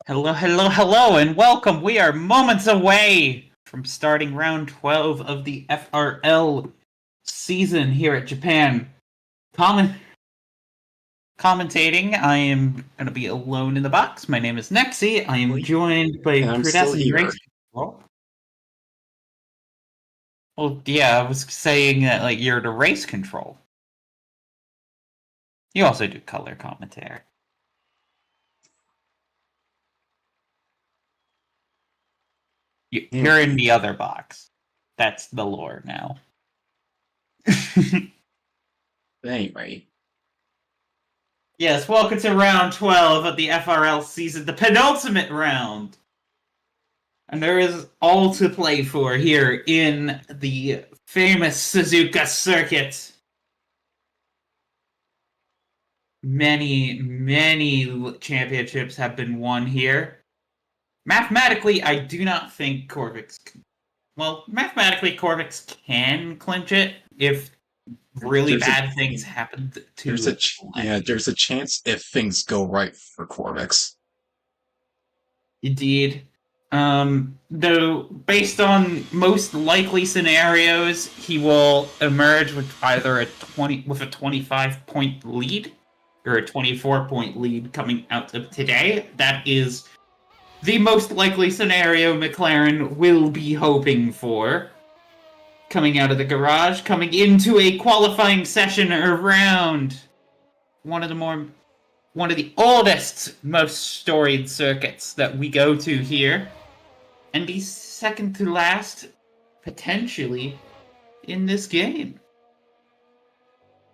Hello, hello, hello, and welcome. We are moments away from starting round 12 of the FRL season here at Japan. Commentating, I am going to be alone in the box. My name is Nexi. I am joined by And I'm still Prudescent here. Race Control. Well, yeah, I was saying that you're the race control. You also do color commentary. You're in the other box. That's the lore now. Anyway. Yes, welcome to round 12 of the FRL season, the penultimate round. And there is all to play for here in the famous Suzuka circuit. Many championships have been won here. Mathematically, I do not think Corvix can clinch it if really bad things happen to there's a chance if things go right for Corvix. Indeed. Though, based on most likely scenarios, he will emerge with either a 25-point lead or a 24-point lead coming out of today. That is the most likely scenario McLaren will be hoping for. Coming out of the garage, coming into a qualifying session around one of the oldest, most storied circuits that we go to here. And be second to last, potentially, in this game.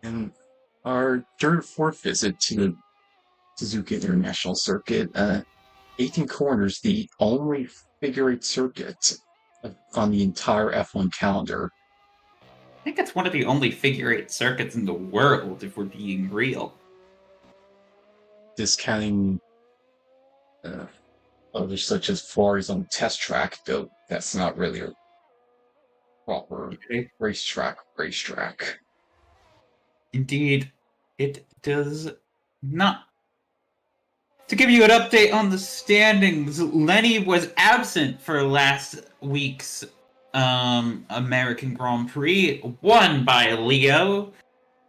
And our third, fourth visit to the Suzuka International Circuit, 18 Corners, the only figure-8 circuit on the entire F1 calendar. I think it's one of the only figure-8 circuits in the world, if we're being real. Discounting others such as Furry's on test track, though that's not really a proper racetrack. Indeed, it does not. To give you an update on the standings, Lenny was absent for last week's American Grand Prix, won by Leo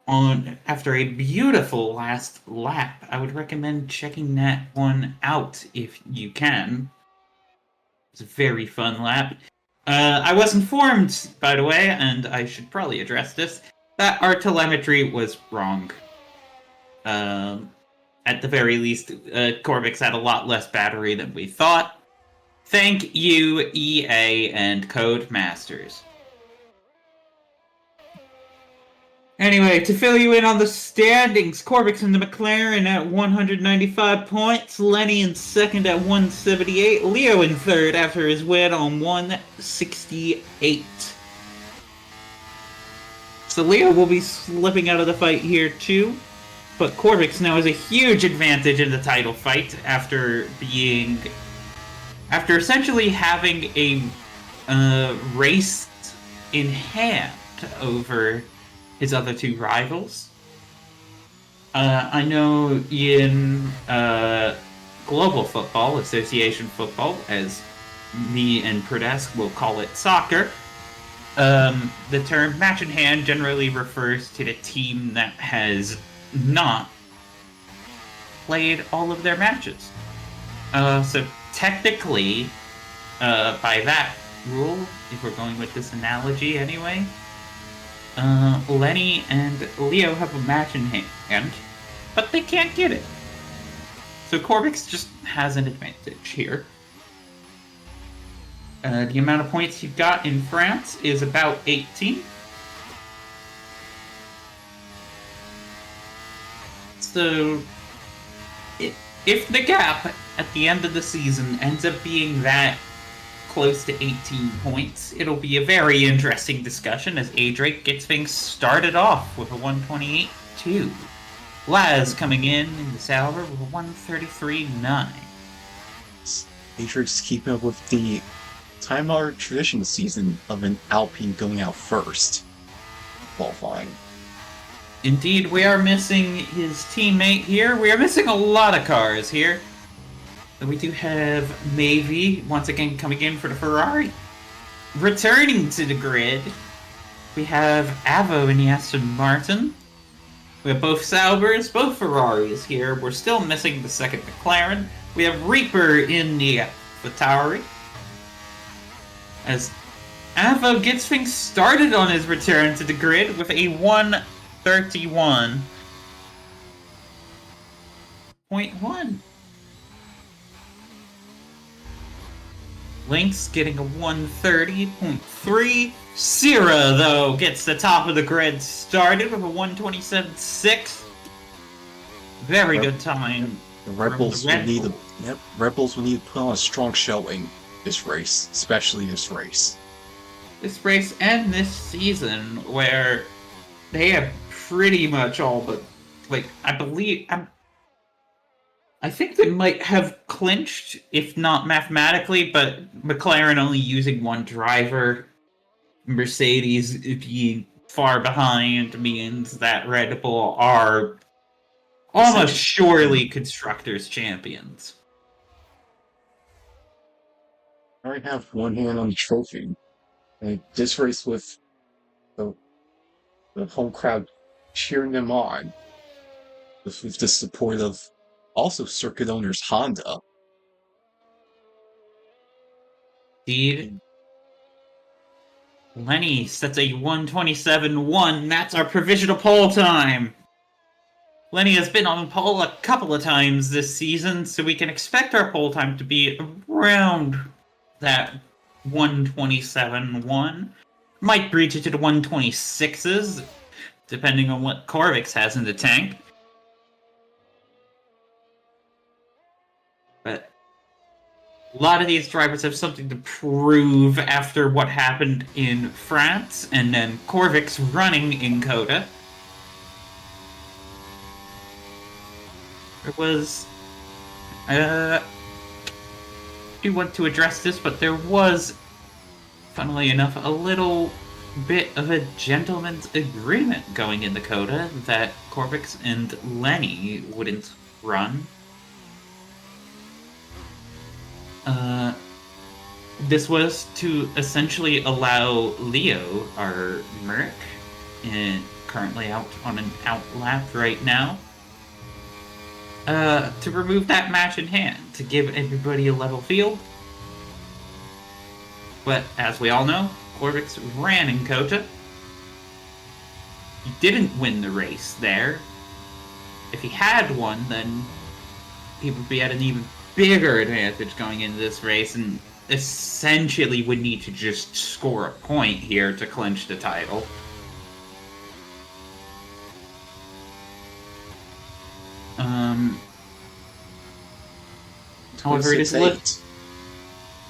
after a beautiful last lap. I would recommend checking that one out if you can. It's a very fun lap. I was informed, by the way, and I should probably address this, that our telemetry was wrong. At the very least, Corvix had a lot less battery than we thought. Thank you, EA and Codemasters. Anyway, to fill you in on the standings, Corvix and the McLaren at 195 points, Lenny in second at 178, Leo in third after his win on 168. So Leo will be slipping out of the fight here too, but Corvix now has a huge advantage in the title fight after essentially having a race in hand over his other two rivals. I know in global football, association football, as me and Pradesk will call it soccer, the term match in hand generally refers to the team that has not played all of their matches. So technically, by that rule, if we're going with this analogy anyway, Lenny and Leo have a match in hand, but they can't get it. So Corvix just has an advantage here. The amount of points he got in France is about 18. So, if the gap at the end of the season ends up being that close to 18 points, it'll be a very interesting discussion as A-Drake gets things started off with a 128.2. Laz coming in the Sauber with a 133.9. A-Drake's keeping up with the time-honored tradition this season of an Alpine going out first, qualifying. Indeed, we are missing his teammate here. We are missing a lot of cars here. Then we do have Navy once again coming in for the Ferrari. Returning to the grid, we have Avo in the Aston Martin. We have both Saubers, both Ferraris here. We're still missing the second McLaren. We have Reaper in the AlphaTauri. As Avo gets things started on his return to the grid with a 131.1. Lynx getting a 130.3. Sierra, though, gets the top of the grid started with a 127.6. Very good time. The Rebels will need Rebels will need to put on a strong showing this race, especially this race. This race and this season, where they have pretty much all but, like, I think they might have clinched, if not mathematically, but McLaren only using one driver, Mercedes being far behind, means that Red Bull are almost surely Constructors' champions. I already have one hand on the trophy. And this race with the home crowd cheering them on, with the support of also circuit owners Honda. Indeed. Lenny sets a 127.1. That's our provisional pole time. Lenny has been on pole a couple of times this season, so we can expect our pole time to be around that 127.1. Might breach it to the 126s, depending on what Corvix has in the tank. But a lot of these drivers have something to prove after what happened in France, and then Corvix running in Coda. There was... I do want to address this, but there was, funnily enough, a little bit of a gentleman's agreement going in the Coda that Corvix and Lenny wouldn't run. This was to essentially allow Leo, our Merc, currently out on an outlap right now, to remove that match in hand, to give everybody a level field. But as we all know, Corvix ran in Kota. He didn't win the race there. If he had won, then he would be at an even bigger advantage going into this race, and essentially would need to just score a point here to clinch the title. However, it is lit.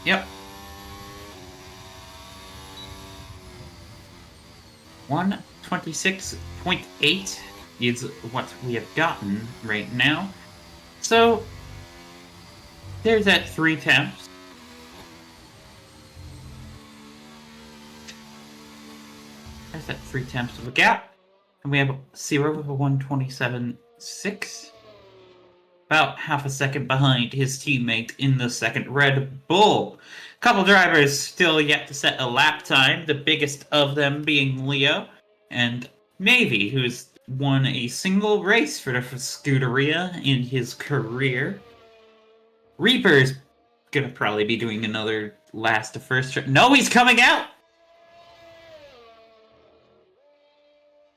Yep. 126.8 is what we have gotten right now. So there's that 3 temps. There's that 3 temps of a gap. And we have Zero with a 127.6. About half a second behind his teammate in the second Red Bull. Couple drivers still yet to set a lap time, the biggest of them being Leo and Navy, who's won a single race for the Scuderia in his career. Reaper's gonna probably be doing another last to first trip. No, he's coming out!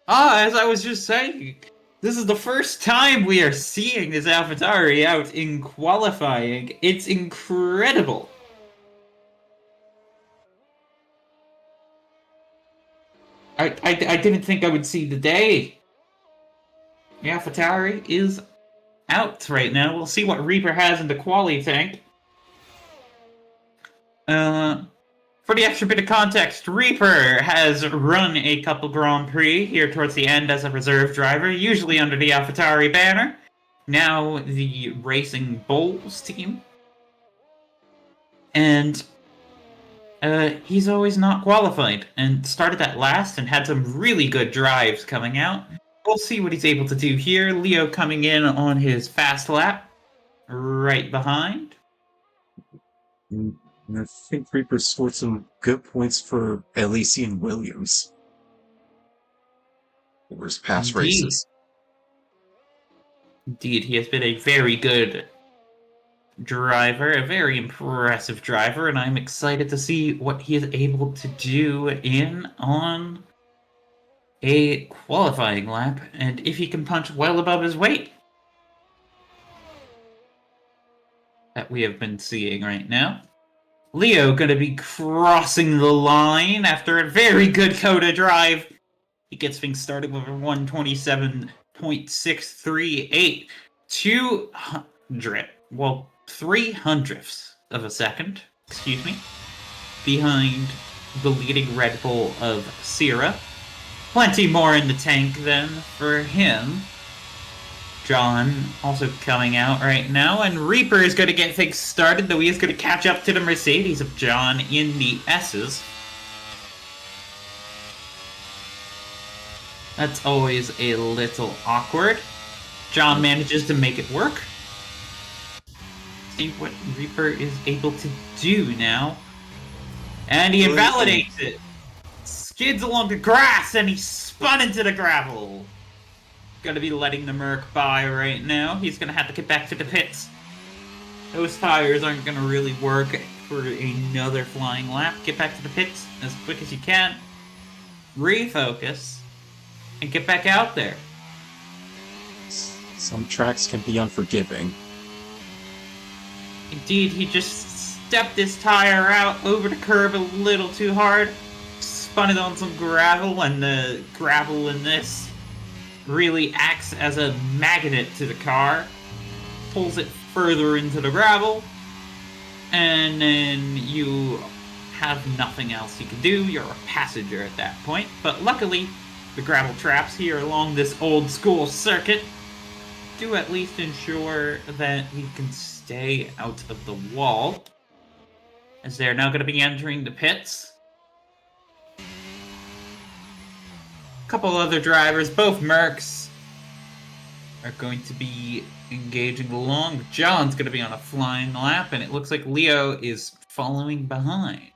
As I was just saying, this is the first time we are seeing this AlphaTauri out in qualifying. It's incredible. I didn't think I would see the day. The AlphaTauri is out right now. We'll see what Reaper has in the quali tank. For the extra bit of context, Reaper has run a couple Grand Prix here towards the end as a reserve driver, usually under the AlphaTauri banner. Now the Racing Bulls team. And he's always not qualified, and started that last and had some really good drives coming out. We'll see what he's able to do here. Leo coming in on his fast lap, right behind. And I think Reaper scored some good points for Elysian Williams over his past Indeed. races. Indeed, he has been a very good driver, a very impressive driver, and I'm excited to see what he is able to do on a qualifying lap, and if he can punch well above his weight that we have been seeing right now. Leo going to be crossing the line after a very good Coda drive. He gets things started with a 127.638. 300ths of a second, excuse me, behind the leading Red Bull of Sierra. Plenty more in the tank then for him. John also coming out right now, and Reaper is going to get things started, though he is going to catch up to the Mercedes of John in the S's. That's always a little awkward. John manages to make it work. See what Reaper is able to do now. And he invalidates it. Skids along the grass, and he spun into the gravel. Gonna be letting the Merc by right now. He's gonna have to get back to the pits. Those tires aren't gonna really work for another flying lap. Get back to the pits as quick as you can. Refocus. And get back out there. Some tracks can be unforgiving. Indeed, he just stepped his tire out over the curb a little too hard. Spun it on some gravel, and the gravel in this really acts as a magnet to the car. Pulls it further into the gravel. And then you have nothing else you can do. You're a passenger at that point. But luckily, the gravel traps here along this old school circuit do at least ensure that we can stay out of the wall, as they're now going to be entering the pits. A couple other drivers, both Mercs, are going to be engaging along. John's going to be on a flying lap, and it looks like Leo is following behind.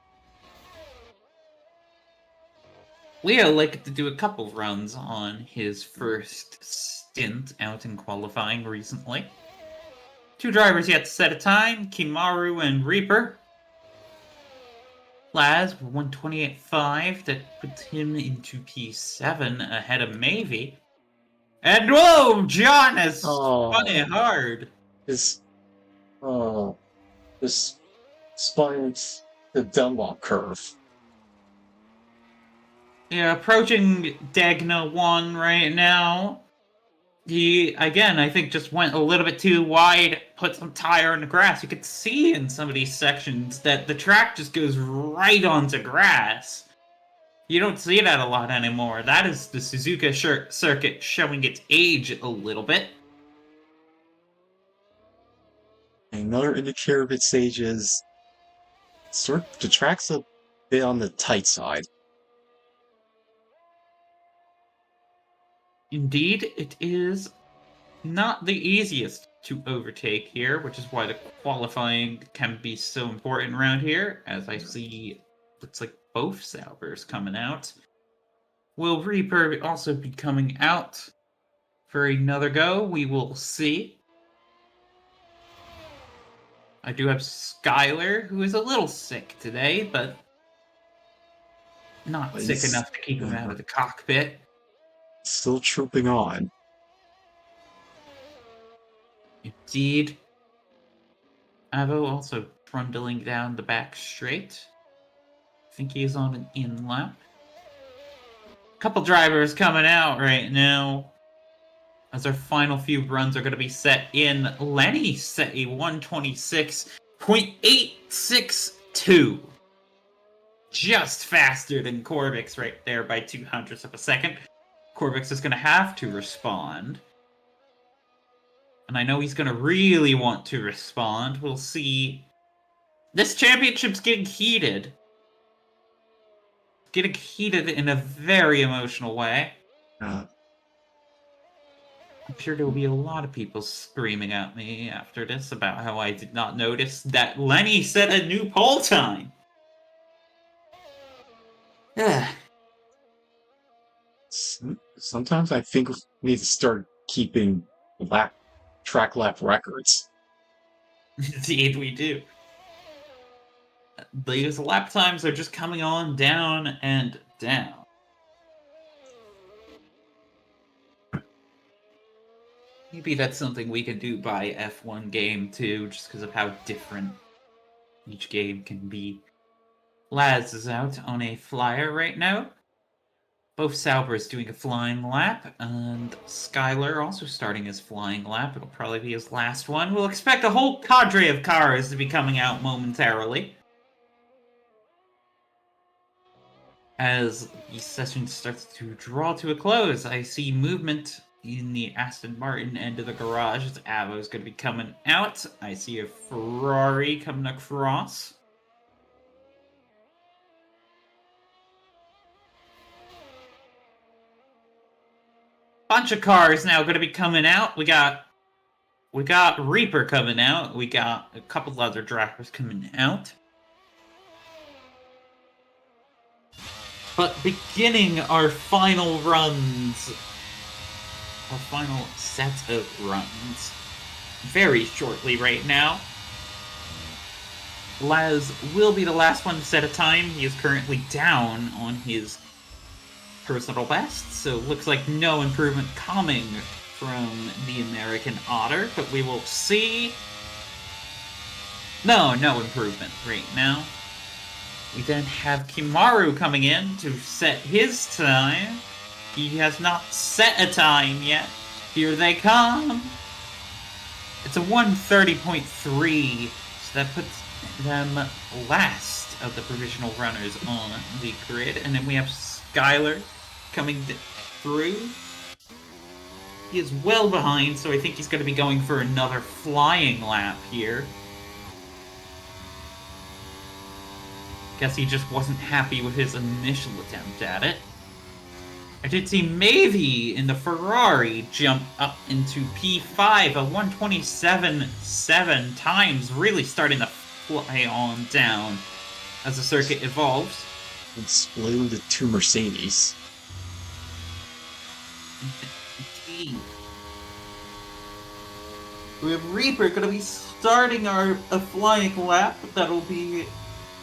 Leo liked to do a couple runs on his first stint out in qualifying recently. Two drivers yet to set a time, Kimaru and Reaper. Laz with 128.5, that puts him into P7 ahead of Mavie. And whoa, John has spun it hard. This spun the Dunlop curve. Yeah, approaching Degna 1 right now. He, again, I think just went a little bit too wide, put some tire in the grass. You could see in some of these sections that the track just goes right onto grass. You don't see that a lot anymore. That is the Suzuka circuit showing its age a little bit. Another indicator of its age is the track's a bit on the tight side. Indeed, it is not the easiest to overtake here, which is why the qualifying can be so important around here, as I see looks like both Saubers coming out. Will Reaper also be coming out for another go? We will see. I do have Skylar, who is a little sick today, but not sick enough to keep him out of the cockpit. Still trooping on. Indeed. Avo also trundling down the back straight. I think he's on an in lap. Couple drivers coming out right now, as our final few runs are going to be set in. Lenny set a 126.862. Just faster than Corvix right there by 0.02 of a second. Corvix is going to have to respond. And I know he's going to really want to respond. We'll see. This championship's getting heated. Getting heated in a very emotional way. I'm sure there will be a lot of people screaming at me after this about how I did not notice that Lenny set a new pole time. Ugh. Sometimes I think we need to start keeping track lap records. Indeed, we do. These lap times are just coming on down and down. Maybe that's something we could do by F1 game too, just because of how different each game can be. Laz is out on a flyer right now. Both Saubers doing a flying lap, and Skylar also starting his flying lap. It'll probably be his last one. We'll expect a whole cadre of cars to be coming out momentarily as the session starts to draw to a close. I see movement in the Aston Martin end of the garage as Avo's going to be coming out. I see a Ferrari coming across. Bunch of cars now going to be coming out. We got Reaper coming out. We got a couple other drivers coming out. But beginning our final runs, our final set of runs, very shortly right now. Laz will be the last one to set a time. He is currently down on his personal best, so looks like no improvement coming from the American Otter, but we will see. No improvement right now. We then have Kimaru coming in to set his time. He has not set a time yet. Here they come. It's a 1:30.3, so that puts them last of the provisional runners on the grid. And then we have Skylar coming through. He is well behind, so I think he's going to be going for another flying lap here. Guess he just wasn't happy with his initial attempt at it. I did see Mavie in the Ferrari jump up into P5, a 1:27.7 times, really starting to fly on down as the circuit evolves. And split into two Mercedes. Indeed. We have Reaper going to be starting a flying lap.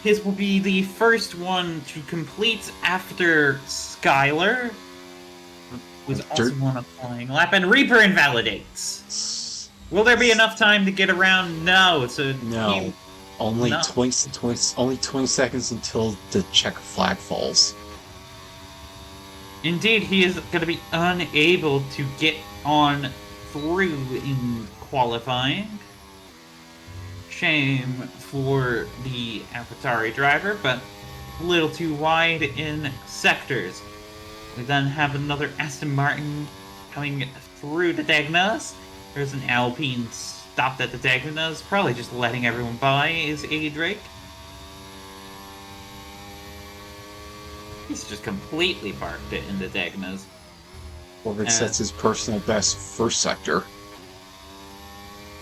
His will be the first one to complete after Skylar was also on a flying lap, and Reaper invalidates. Will there be enough time to get around? No. So no. Only 20 seconds until the checker flag falls. Indeed, he is going to be unable to get on through in qualifying. Shame for the AlphaTauri driver, but a little too wide in sectors. We then have another Aston Martin coming through the Degnas. There's an Alpine stopped at the Degnas, probably just letting everyone by, is Drake. He's just completely parked it in the Degnas. Corbett sets his personal best first sector.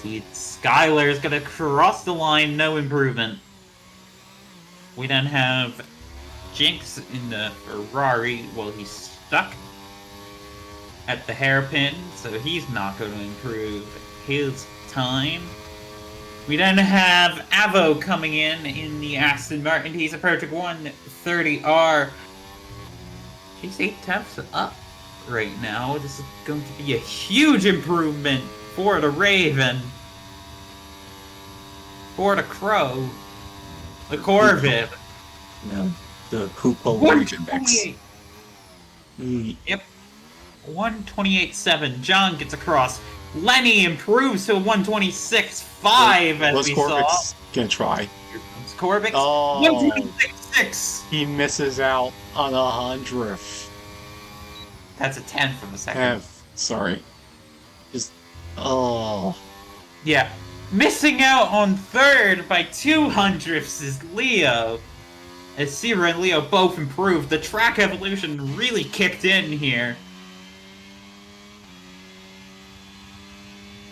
Skylar is going to cross the line, no improvement. We then have Jinx in the Ferrari. Well, he's stuck at the hairpin, so he's not going to improve his time. We then have Avo coming in the Aston Martin. He's approaching 130R. He's 8 tenths up right now. This is going to be a huge improvement for the Raven. For the Crow. The Corvette. No, the Hoopo Raven mix. Yep. 128.7. John gets across. Lenny improves to a 126.5 as we Corvix saw. Gonna try. It's Corvix. Oh, 126.6. He misses out on 100th. That's a 10 from the second. Sorry. Oh. Yeah. Missing out on third by 200ths is Leo. As Sierra and Leo both improved, the track evolution really kicked in here.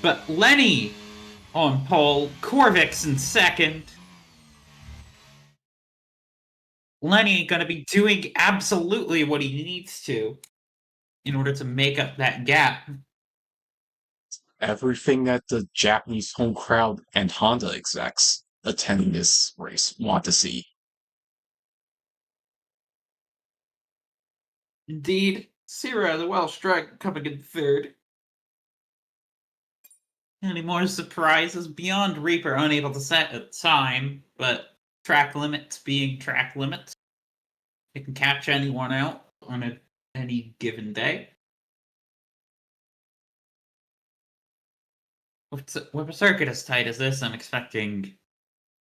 But Lenny on pole, Corvix in second. Lenny gonna be doing absolutely what he needs to in order to make up that gap. Everything that the Japanese home crowd and Honda execs attending this race want to see. Indeed, Sierra, the Welsh Dragon, coming in third. Any more surprises? Beyond Reaper unable to set a time, but track limits being track limits. It can catch anyone out on any given day. With a circuit as tight as this, I'm expecting,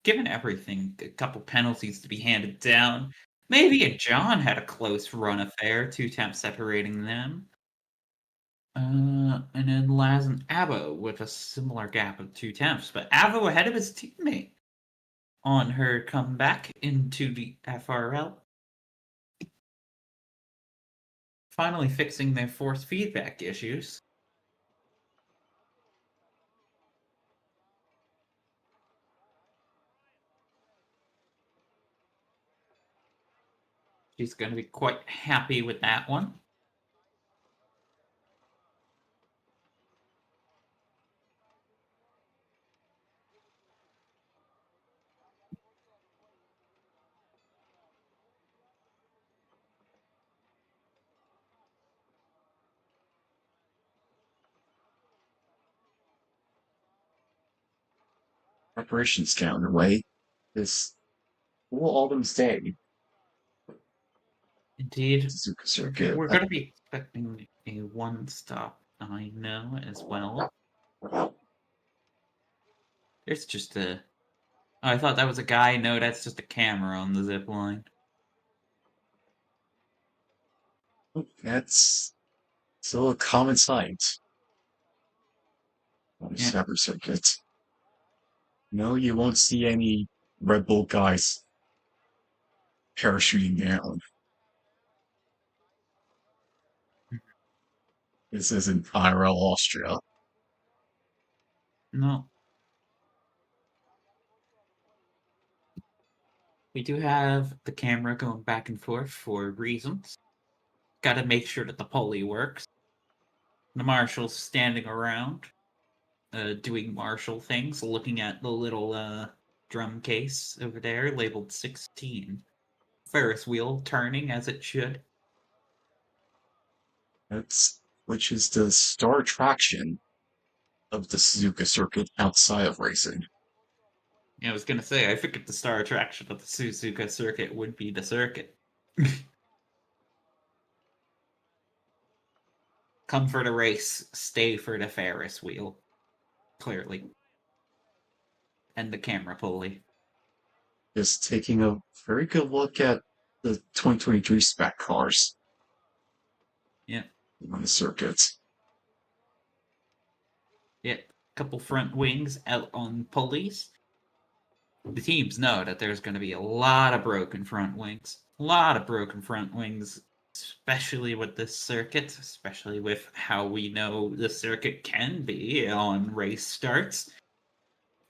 given everything, a couple penalties to be handed down. Maybe a John had a close run affair, 2 temps separating them. And then Laz and Avo with a similar gap of 2 temps, but Avo ahead of his teammate on her comeback into the FRL. Finally fixing their force feedback issues. She's going to be quite happy with that one. Preparations get underway. This will Alden's Day. Indeed. Suzuka Circuit. We're going to be expecting a one-stop, I know, as well. There's just a... Oh, I thought that was a guy. No, that's just a camera on the zip line. That's still a common sight on Yeah. Cyber Circuit. No, you won't see any Red Bull guys parachuting down. This isn't IRL Austria. No. We do have the camera going back and forth for reasons. Gotta make sure that the pulley works. The marshal's standing around, doing marshal things, looking at the little drum case over there labeled 16. Ferris wheel turning as it should. Which is the star attraction of the Suzuka Circuit outside of racing. Yeah, I was gonna say, I figured the star attraction of the Suzuka circuit would be the circuit. Come for the race, stay for the Ferris wheel. Clearly. And the camera pulley. Just taking a very good look at the 2023 spec cars. Yeah. On the circuit. Yeah. Couple front wings out on pulleys. The teams know that there's going to be a lot of broken front wings. A lot of broken front wings, especially with this circuit, especially with how we know the circuit can be on race starts.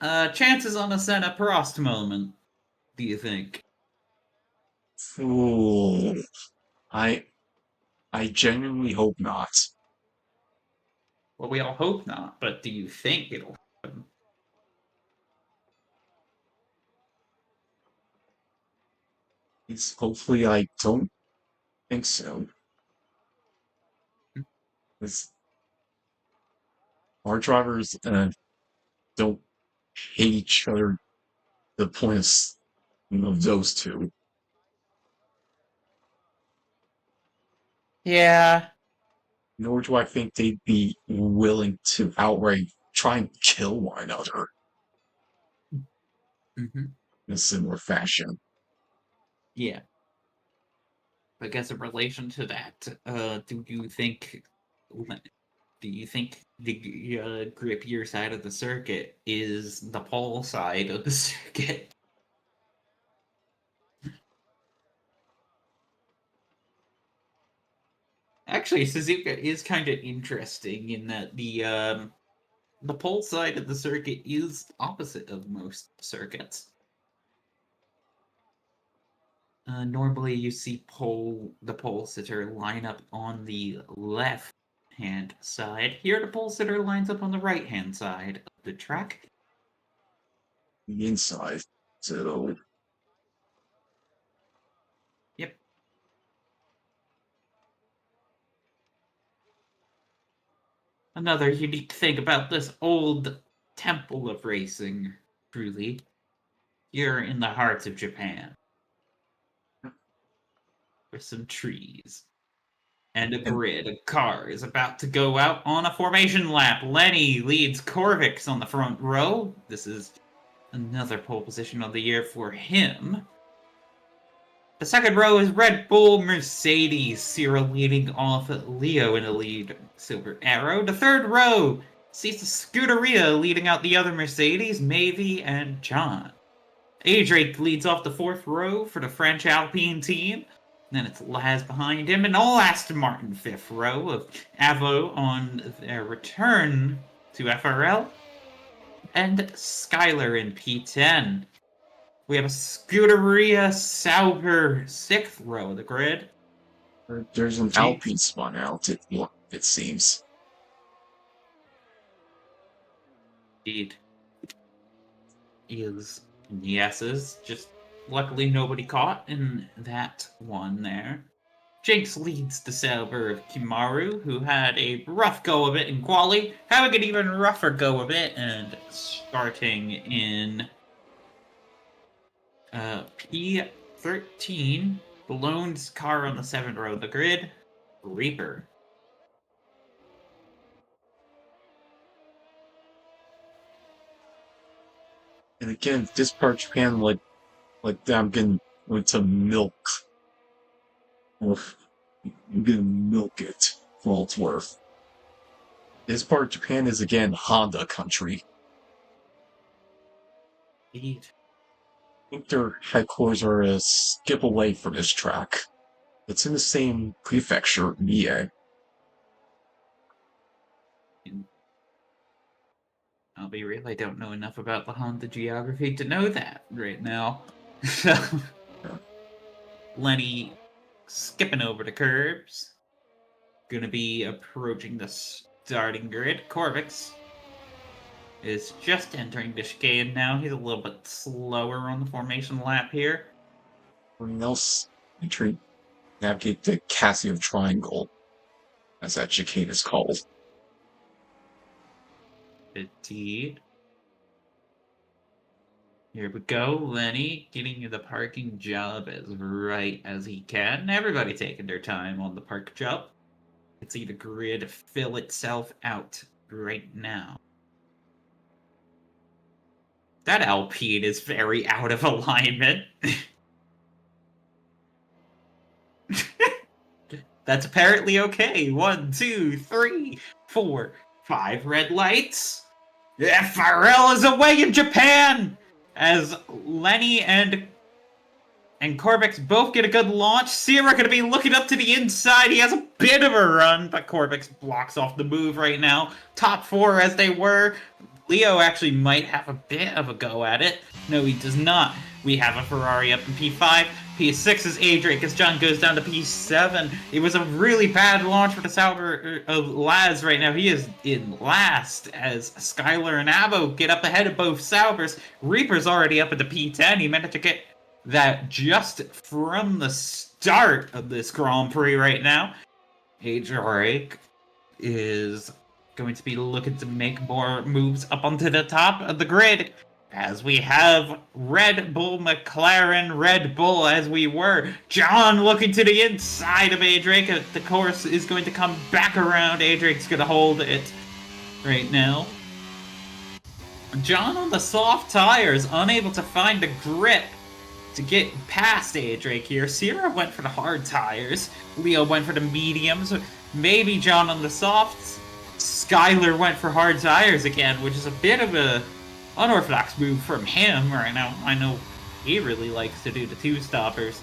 Chances on a Senna Prost moment, do you think? Ooh, I genuinely hope not. Well, we all hope not, but do you think it'll happen? Hopefully I don't think so. Because our drivers don't hate each other to the point of those two. Yeah. Nor do I think they'd be willing to outright try and kill one another Mm-hmm. in a similar fashion. Yeah. I guess in relation to that, do you think the grippier side of the circuit is the pole side of the circuit? Actually, Suzuka is kind of interesting in that the pole side of the circuit is opposite of most circuits. Normally you see the pole sitter line up on the left-hand side. Here the pole sitter lines up on the right-hand side of the track. The inside. So Yep. Another unique thing about this old temple of racing, truly, you're in the heart of Japan. With some trees. And a grid of cars about to go out on a formation lap. Lenny leads Corvix on the front row. This is another pole position of the year for him. The second row is Red Bull, Mercedes, Cyril leading off Leo in the lead, Silver Arrow. The third row sees the Scuderia leading out the other Mercedes, Mavie, and John. A-Drake leads off the fourth row for the French Alpine team. Then it's Laz behind him, and all Aston Martin fifth row of Avo on their return to FRL. And Skylar in P10. We have a Scuderia Sauber sixth row of the grid. there's an Alpine spun out, it seems. Indeed. Is yeses. Just luckily nobody caught in that one there. Jinx leads the Sauber of Kimaru, who had a rough go of it in quali, having an even rougher go of it, and starting in P13, the lone car on the 7th row of the grid, Reaper. And again, this part of Japan, like I'm getting to milk. I'm gonna milk it for all it's worth. This part of Japan is again Honda country. Indeed. I think their headquarters are a skip away from this track. It's in the same prefecture, Mie. I'll be real, I don't know enough about the Honda geography to know that right now. So, Lenny skipping over the curbs. Gonna be approaching the starting grid. Corvix is just entering the chicane now. He's a little bit slower on the formation lap here. Everyone else navigate the Casio Triangle, as that chicane is called. Indeed. Here we go. Lenny getting the parking job as right as he can. Everybody taking their time on the park job. You can see the grid fill itself out right now. That Alpine is very out of alignment. That's apparently okay. 1, 2, 3, 4, 5 red lights. FRL is away in Japan! As Lenny and Corvix both get a good launch. Sierra gonna be looking up to the inside. He has a bit of a run, but Corvix blocks off the move right now. Top 4 as they were. Leo actually might have a bit of a go at it. No, he does not. We have a Ferrari up in P5. P6 is A-Drake as John goes down to P7. It was a really bad launch for the Sauber of Laz right now. He is in last as Skylar and Avo get up ahead of both Saubers. Reaper's already up at the P10. He managed to get that just from the start of this Grand Prix right now. A-Drake is going to be looking to make more moves up onto the top of the grid. As we have Red Bull, McLaren, Red Bull as we were. John looking to the inside of A-Drake. The course is going to come back around. A-Drake's going to hold it right now. John on the soft tires, unable to find the grip to get past A-Drake here. Sierra went for the hard tires. Leo went for the mediums. Maybe John on the softs. Skylar went for hard tires again, which is a bit of a unorthodox move from him right now. I know he really likes to do the two-stoppers.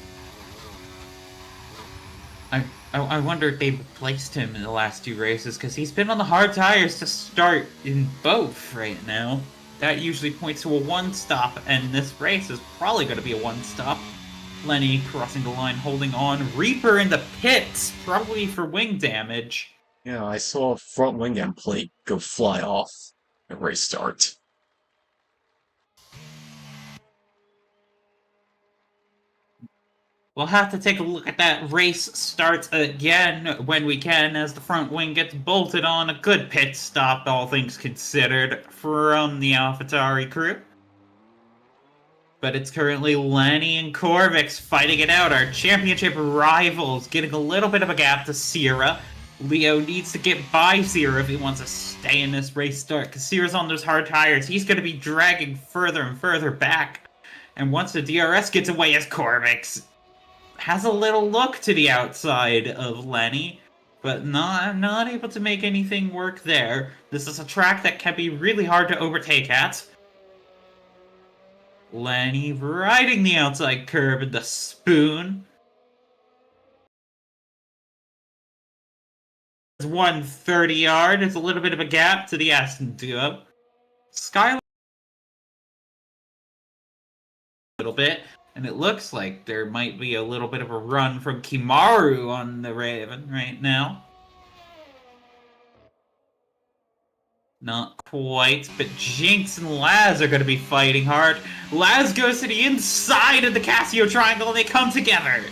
I wonder if they replaced him in the last two races, because he's been on the hard tires to start in both right now. That usually points to a one-stop, and this race is probably going to be a one-stop. Lenny crossing the line, holding on. Reaper in the pits, probably for wing damage. Yeah, I saw a front wing end plate go fly off at race start. We'll have to take a look at that race start again when we can, as the front wing gets bolted on. A good pit stop, all things considered, from the AlphaTauri crew. But it's currently Lenny and Corvix fighting it out. Our championship rivals getting a little bit of a gap to Sierra. Leo needs to get by Sierra if he wants to stay in this race start, because Sierra's on those hard tires. He's going to be dragging further and further back. And once the DRS gets away, as Corvix has a little look to the outside of Lenny, but not able to make anything work there. This is a track that can be really hard to overtake at. Lenny riding the outside curve in the spoon. It's 130 yard. It's a little bit of a gap to the Aston duo. Skylar a little bit, and it looks like there might be a little bit of a run from Kimaru on the Raven right now. Not quite, but Jinx and Laz are going to be fighting hard. Laz goes to the inside of the Casio triangle and they come together.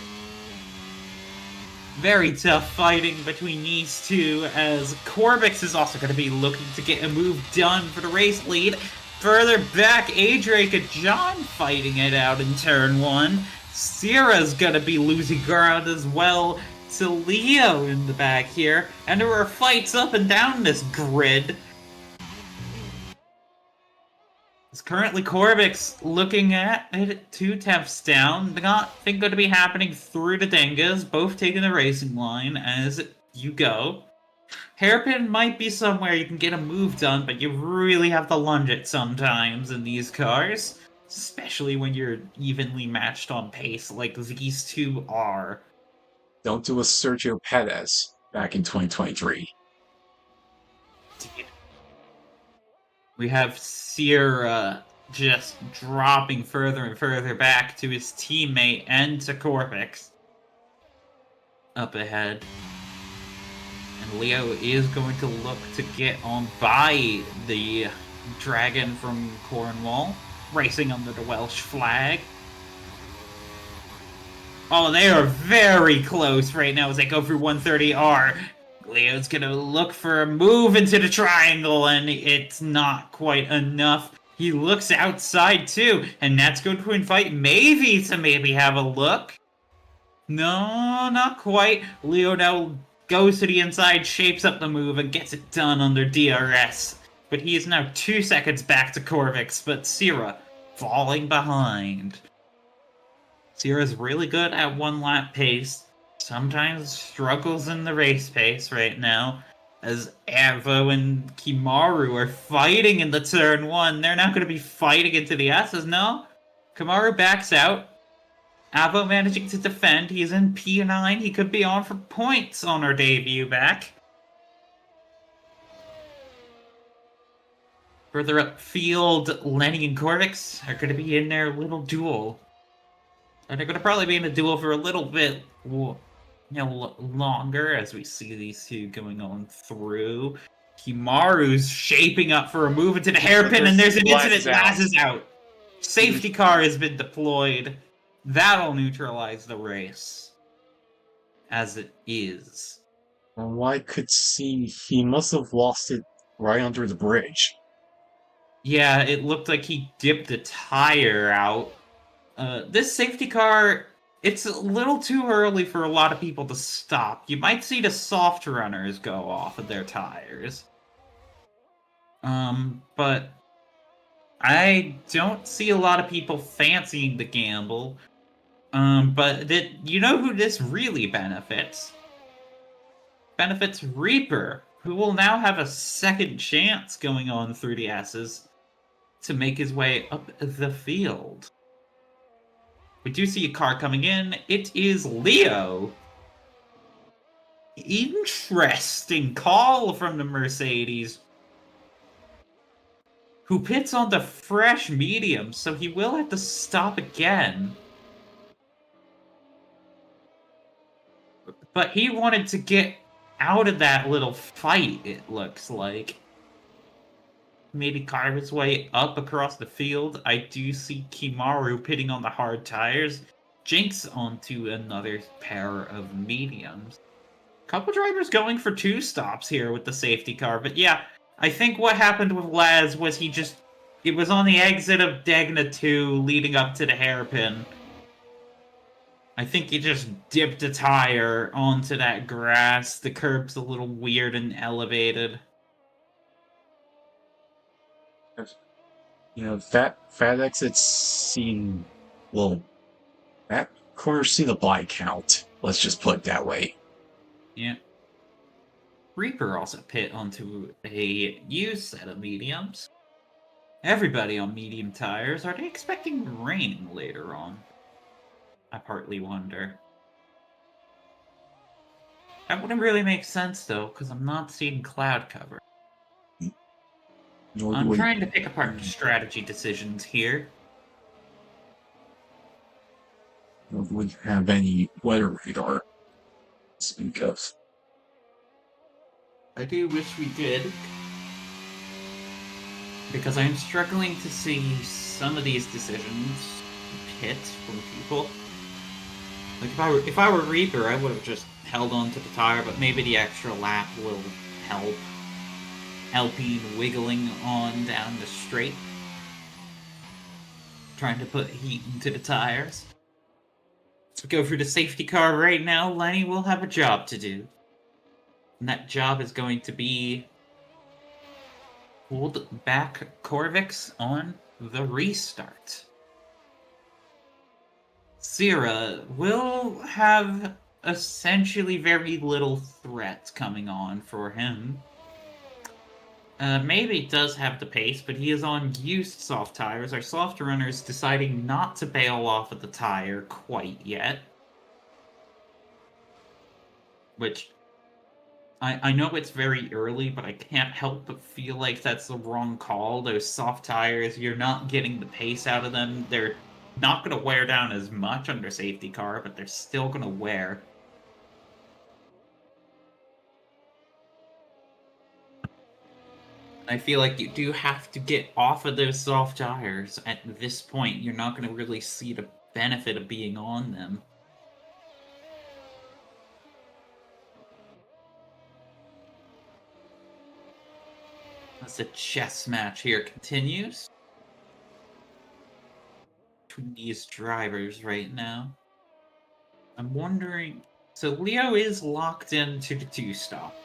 Very tough fighting between these two, as Corvix is also going to be looking to get a move done for the race lead. Further back, Adrake and John fighting it out in turn 1. Sierra's going to be losing ground as well to Leo in the back here. And there are fights up and down this grid. It's currently Corvix looking at it 2 temps down. Nothing going to be happening through the Dingas, both taking the racing line as you go. Hairpin might be somewhere you can get a move done, but you really have to lunge it sometimes in these cars. Especially when you're evenly matched on pace like these two are. Don't do a Sergio Perez back in 2023. We have Sierra just dropping further and further back to his teammate and to Corvix. Up ahead. And Leo is going to look to get on by the Dragon from Cornwall, racing under the Welsh flag. Oh, they are very close right now as they go through 130R. Leo's gonna look for a move into the triangle, and it's not quite enough. He looks outside too, and that's going to invite Mavie to maybe have a look. No, not quite. Leo now goes to the inside, shapes up the move, and gets it done under DRS. But he is now 2 seconds back to Corvix, but Sierra falling behind. Sierra's really good at 1 lap pace. Sometimes struggles in the race pace right now, as Avo and Kimaru are fighting in the turn 1. They're not going to be fighting into the S's, no? Kimaru backs out. Avo managing to defend. He's in P9. He could be on for points on our debut back. Further upfield, Lenny and Corvix are going to be in their little duel. And they're going to probably be in a duel for a little bit longer as we see these two going on through. Kimaru's shaping up for a move into the hairpin, and there's an incident. Laz is out. Safety car has been deployed. That'll neutralize the race. As it is. Well, I could see he must have lost it right under the bridge. Yeah, it looked like he dipped a tire out. This safety car, it's a little too early for a lot of people to stop. You might see the soft runners go off of their tires. But I don't see a lot of people fancying the gamble. But you know who this really benefits? Benefits Reaper, who will now have a second chance going on through the S's to make his way up the field. We do see a car coming in. It is Leo. interesting call from the Mercedes, who pits on the fresh medium, so he will have to stop again. But he wanted to get out of that little fight, it looks like. Maybe carve his way up across the field. I do see Kimaru pitting on the hard tires. Jinx onto another pair of mediums. Couple drivers going for 2 stops here with the safety car. But yeah, I think what happened with Laz was it was on the exit of Degna 2 leading up to the hairpin. I think he just dipped a tire onto that grass. The curb's a little weird and elevated. You know, fat exits see, well, that corners see the bike count. Let's just put it that way. Yeah. Reaper also pit onto a used set of mediums. Everybody on medium tires. Are they expecting rain later on? I partly wonder. That wouldn't really make sense, though, because I'm not seeing cloud cover. I'm trying to pick apart strategy decisions here. We wouldn't have any weather radar to speak of. I do wish we did. Because I'm struggling to see some of these decisions hit from people. Like, if I were Reaper, I would have just held on to the tire, but maybe the extra lap will help. Alpine wiggling on down the straight. Trying to put heat into the tires. So go through the safety car right now. Lenny will have a job to do. And that job is going to be hold back Corvix on the restart. Sierra will have essentially very little threat coming on for him. Maybe does have the pace, but he is on used soft tires. Our soft runners deciding not to bail off of the tire quite yet. Which, I know it's very early, but I can't help but feel like that's the wrong call. Those soft tires, you're not getting the pace out of them. They're not going to wear down as much under safety car, but they're still going to wear. I feel like you do have to get off of those soft tires. At this point, you're not going to really see the benefit of being on them. As the chess match here continues between these drivers right now. I'm wondering... So Leo is locked into the 2-stop.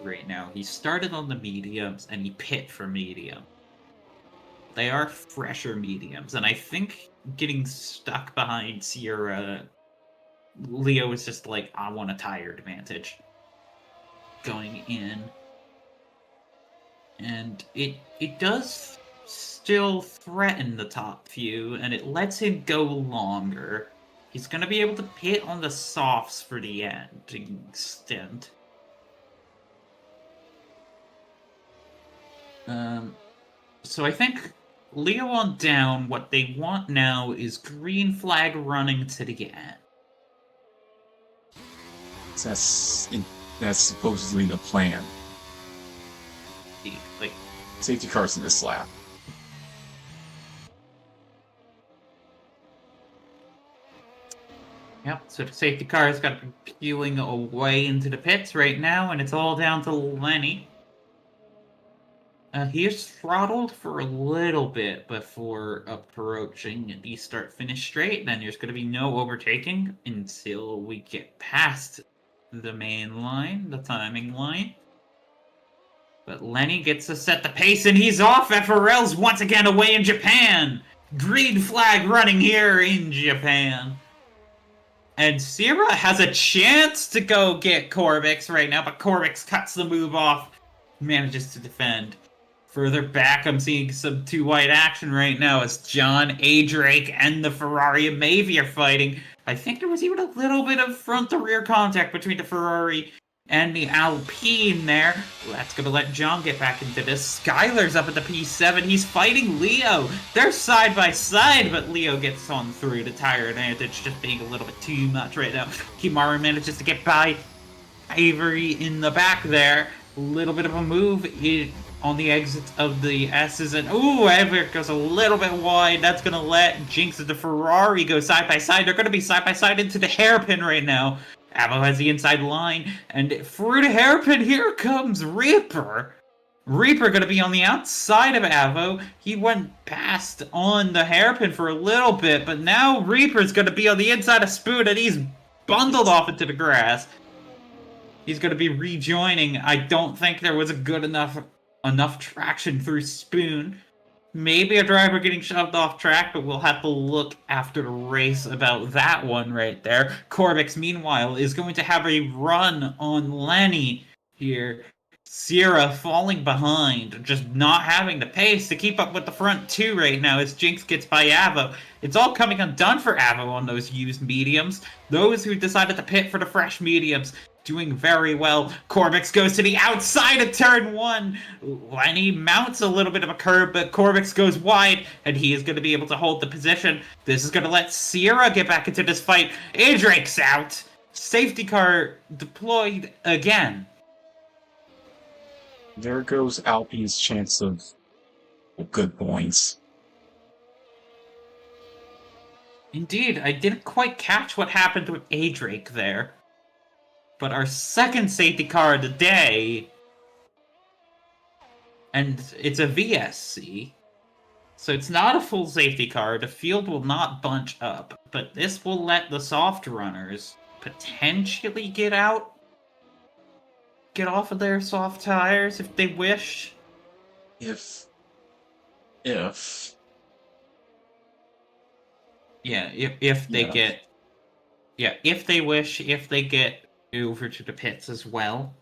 Right now. He started on the mediums and he pit for medium. They are fresher mediums, and I think getting stuck behind Sierra, Leo is just like, I want a tire advantage going in. And it does still threaten the top few, and it lets him go longer. He's going to be able to pit on the softs for the end to an extent. So I think Leo on down, what they want now is green flag running to the end. That's supposedly the plan. Like, safety cars in this lap. Yep, so the safety car's got to be peeling away into the pits right now, and it's all down to Lenny. He is throttled for a little bit before approaching the start-finish straight. Then there's going to be no overtaking until we get past the main line, the timing line. But Lenny gets to set the pace, and he's off. FRL's once again away in Japan. Green flag running here in Japan. And Sierra has a chance to go get Corvix right now, but Corvix cuts the move off, manages to defend. Further back, I'm seeing some two-white action right now as John A. Drake and the Ferrari of Mavie are fighting. I think there was even a little bit of front-to-rear contact between the Ferrari and the Alpine there. That's gonna let John get back into this. Skylar's up at the P7. He's fighting Leo. They're side by side, but Leo gets on through. The tire advantage just being a little bit too much right now. Kimaru manages to get by Avery in the back there. A little bit of a move on the exit of the S's, and ooh, Avery goes a little bit wide. That's gonna let Jinx and the Ferrari go side by side. They're gonna be side by side into the hairpin right now. Avo has the inside line, and through the hairpin, here comes Reaper. Reaper gonna be on the outside of Avo. He went past on the hairpin for a little bit, but now Reaper's gonna be on the inside of Spoon, and he's bundled off into the grass. He's gonna be rejoining. I don't think there was a good enough traction through Spoon. Maybe a driver getting shoved off track, but we'll have to look after the race about that one right there. Corvix, meanwhile, is going to have a run on Lenny here. Sierra falling behind, just not having the pace to keep up with the front two right now as Jinx gets by Avo. It's all coming undone for Avo on those used mediums. Those who decided to pit for the fresh mediums doing very well. Corvix goes to the outside of turn one. Lenny mounts a little bit of a curve, but Corvix goes wide, and he is going to be able to hold the position. This is going to let Sierra get back into this fight. Drake's out. Safety car deployed again. There goes Alpine's chance of good points. Indeed, I didn't quite catch what happened with Drake there. But our second safety car of the day, and it's a VSC, so it's not a full safety car. The field will not bunch up, but this will let the soft runners potentially get off of their soft tires if they wish. If they wish, if they get over to the pits as well.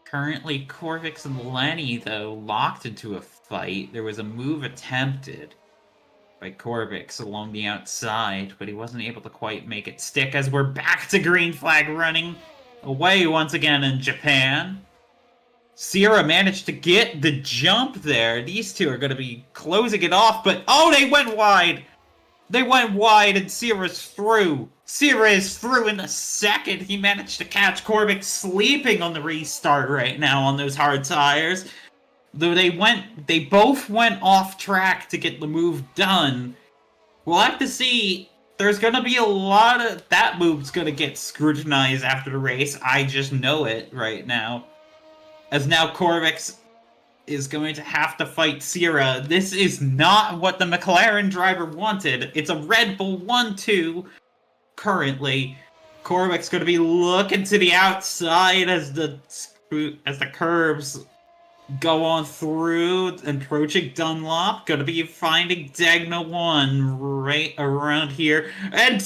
Currently, Corvix and Lenny, though, locked into a fight. There was a move attempted by Corvix along the outside, but he wasn't able to quite make it stick as we're back to green flag running away once again in Japan. Sierra managed to get the jump there. These two are going to be closing it off, but oh, they went wide! They went wide, and Sierra's through. Sierra is through in a second. He managed to catch Corvix sleeping on the restart right now on those hard tires. Though they both went off track to get the move done. We'll have to see. There's going to be a lot of... That move's going to get scrutinized after the race. I just know it right now. As now Corvix is going to have to fight Sierra. This is not what the McLaren driver wanted. It's a Red Bull 1-2 currently. Corvix going to be looking to the outside as the curbs go on through, approaching Dunlop. Going to be finding Degna 1 right around here. And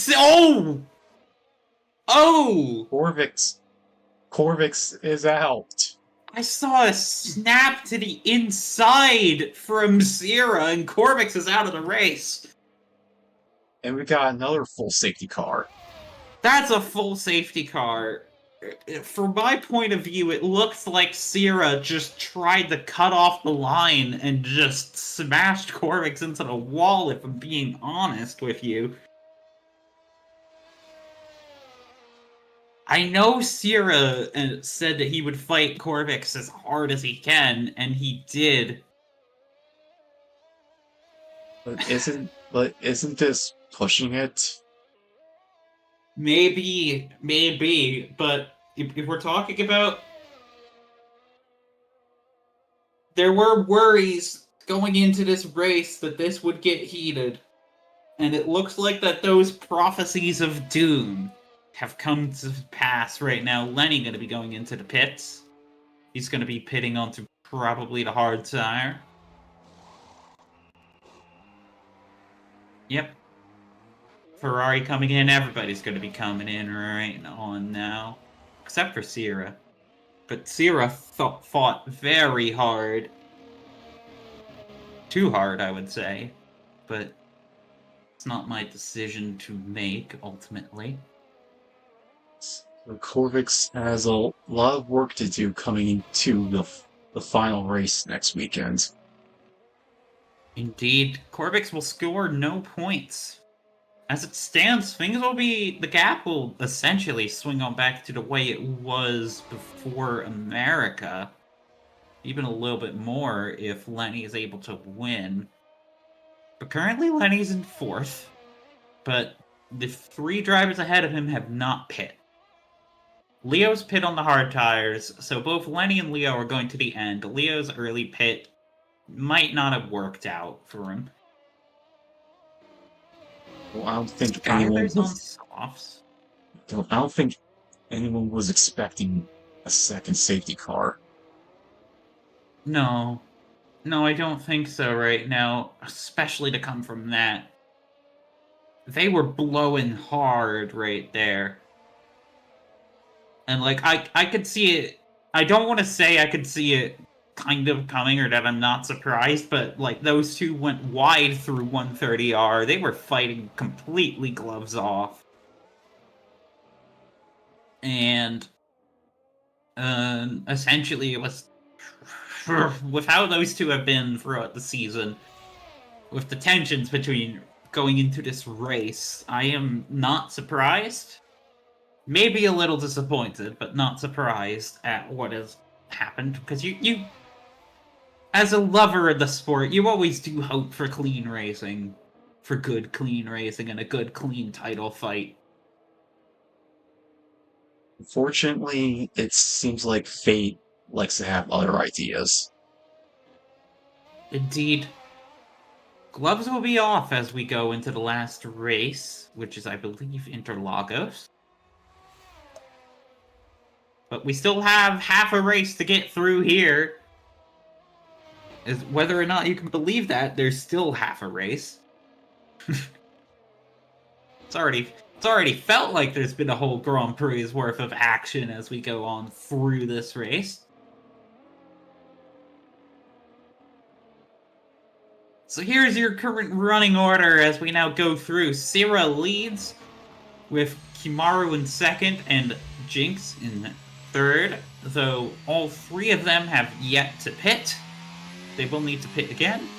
Corvix is out. I saw a snap to the inside from Sierra, and Corvix is out of the race. And we got another full safety car. That's a full safety car. From my point of view, it looks like Sierra just tried to cut off the line and just smashed Corvix into the wall, if I'm being honest with you. I know Sierra said that he would fight Corvix as hard as he can, and he did. But isn't this pushing it? Maybe, but if we're talking about... There were worries going into this race that this would get heated, and it looks like that those prophecies of doom have come to pass right now. Lenny going to be going into the pits. He's going to be pitting onto probably the hard tire. Yep. Ferrari coming in. Everybody's going to be coming in right on now. Except for Sierra. But Sierra fought very hard. Too hard, I would say. But it's not my decision to make, ultimately. So Corvix has a lot of work to do coming into the final race next weekend. Indeed, Corvix will score no points. As it stands, the gap will essentially swing on back to the way it was before America. Even a little bit more if Lenny is able to win. But currently Lenny's in 4th, but the 3 drivers ahead of him have not pit. Leo's pit on the hard tires, so both Lenny and Leo are going to the end. Leo's early pit might not have worked out for him. Well, I don't think anyone Skyler's on was. softs. I don't think anyone was expecting a second safety car. No. No, I don't think so right now, especially to come from that. They were blowing hard right there. And, like, I could see it. I don't want to say I could see it kind of coming or that I'm not surprised, but, like, those two went wide through 130R. They were fighting completely gloves off. And, essentially it was... with how those two have been throughout the season, with the tensions between going into this race, I am not surprised. Maybe a little disappointed, but not surprised at what has happened. Because you, as a lover of the sport, you always do hope for clean racing. For good, clean racing and a good, clean title fight. Unfortunately, it seems like fate likes to have other ideas. Indeed. Gloves will be off as we go into the last race, which is, I believe, Interlagos. But we still have half a race to get through here. As whether or not you can believe that, there's still half a race. It's already felt like there's been a whole Grand Prix worth of action as we go on through this race. So here's your current running order as we now go through. Sierra leads with Kimaru in 2nd and Jinx in 3rd, though all 3 of them have yet to pit. They will need to pit again.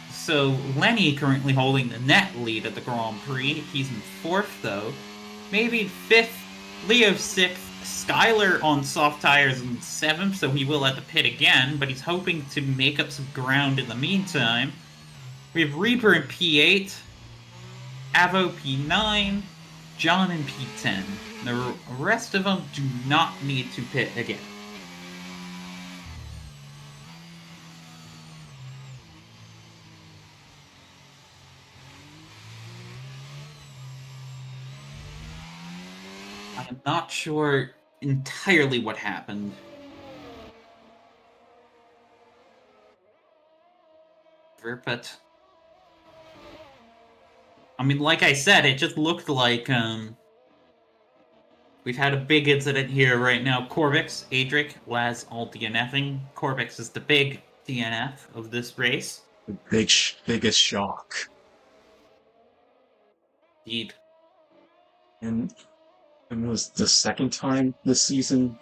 So Lenny currently holding the net lead at the Grand Prix. He's in 4th though. Maybe 5th, Leo 6th, Skyler on soft tires in 7th, so he will have to pit again, but he's hoping to make up some ground in the meantime. We have Reaper in P8, Avo P9, John in P10. The rest of them do not need to pit again. I am not sure entirely what happened. But I mean, like I said, it just looked like we've had a big incident here right now. Corvix, Adric, Laz all DNFing. Corvix is the big DNF of this race. The biggest shock. Indeed. And it was the 2nd time this season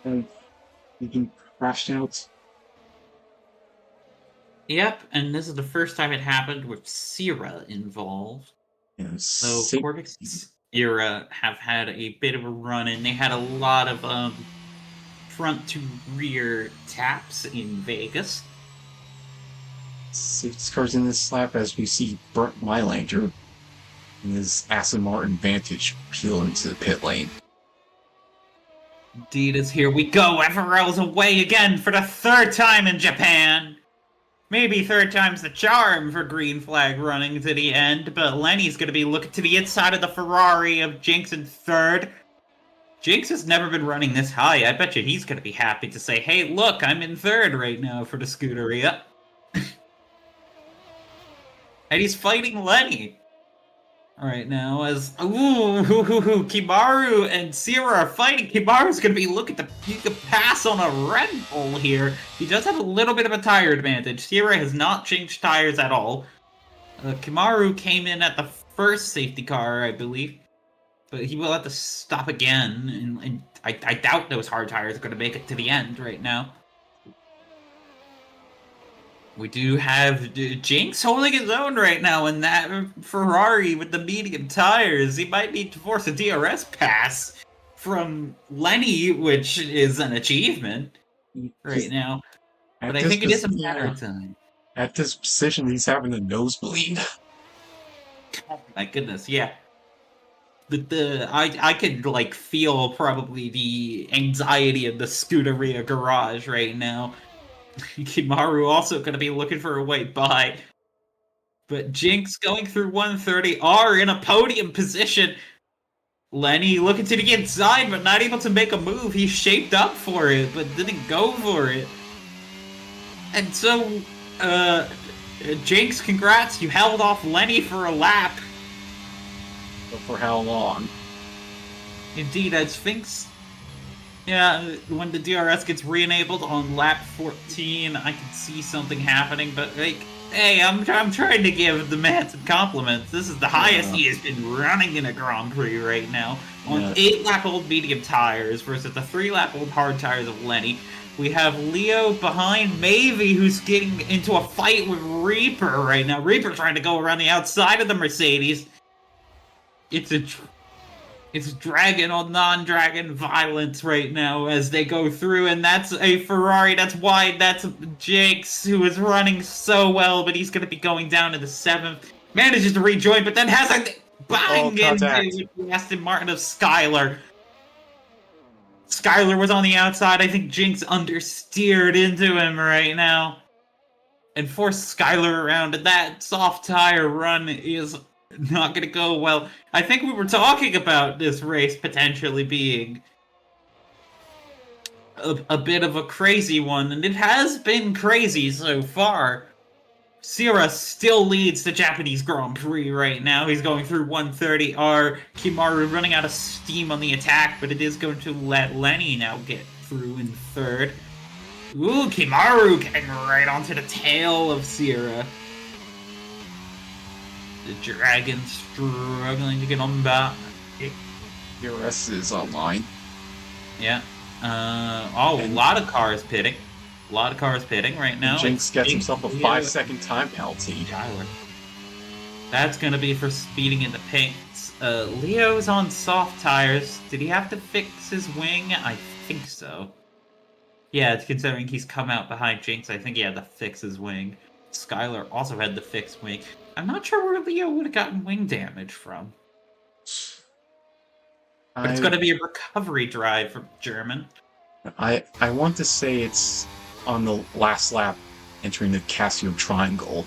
and he been crashed out. Yep, and this is the first time it happened with Sierra involved. And So Corvix era have had a bit of a run, and they had a lot of front to rear taps in Vegas. Safety cars in this lap as we see Brent Mylander and his Aston Martin Vantage peel into the pit lane. Indeed, as here we go. FRL's away again for the 3rd time in Japan. Maybe 3rd time's the charm for green flag running to the end, but Lenny's going to be looking to the inside of the Ferrari of Jinx in 3rd. Jinx has never been running this high. I bet you he's going to be happy to say, hey, look, I'm in 3rd right now for the Scuderia. And he's fighting Lenny right now as Kimaru and Sierra are fighting. Kimaru's going to be looking to pass on a Red Bull here. He does have a little bit of a tire advantage. Sierra has not changed tires at all. Kimaru came in at the 1st safety car, I believe. but he will have to stop again, and I doubt those hard tires are going to make it to the end right now. We do have Jinx holding his own right now in that Ferrari with the medium tires. He might need to force a DRS pass from Lenny, which is an achievement right now. But I think it is a matter of time. At this position, he's having a nosebleed. Oh my goodness, yeah. But I could like feel probably the anxiety of the Scuderia garage right now. Kimaru also going to be looking for a way by. But Jinx going through 130 are in a podium position. Lenny looking to the inside, but not able to make a move. He shaped up for it, but didn't go for it. And so, Jinx, congrats. You held off Lenny for a lap. But for how long? Indeed, as Sphinx. Yeah, when the DRS gets re-enabled on lap 14, I can see something happening, but like, hey, I'm trying to give the man some compliments. This is the highest he has been running in a Grand Prix right now on 8-lap-old medium tires versus the 3-lap-old hard tires of Lenny. We have Leo behind Mavie, who's getting into a fight with Reaper right now. Reaper trying to go around the outside of the Mercedes. It's dragon on non-dragon violence right now as they go through, and that's a Ferrari that's wide. That's Jinx, who is running so well, but he's going to be going down to the 7th. Manages to rejoin, but then has a bang into the Aston Martin of Skylar. Skylar was on the outside. I think Jinx understeered into him right now and forced Skylar around, and that soft tire run is not gonna go well. I think we were talking about this race potentially being a bit of a crazy one, and it has been crazy so far. Sierra still leads the Japanese Grand Prix right now. He's going through 130R. Kimaru running out of steam on the attack, but it is going to let Lenny now get through in 3rd. Ooh, Kimaru getting right onto the tail of Sierra. The Dragon struggling to get on back. DRS is online. Yeah. A lot of cars pitting. A lot of cars pitting right now. Jinx gets himself a 5-second time penalty. That's going to be for speeding in the paints. Leo's on soft tires. Did he have to fix his wing? I think so. Yeah, considering he's come out behind Jinx, I think he had to fix his wing. Skylar also had to fix wing. I'm not sure where Leo would have gotten wing damage from. But it's going to be a recovery drive from German. I want to say it's on the last lap entering the Casio Triangle.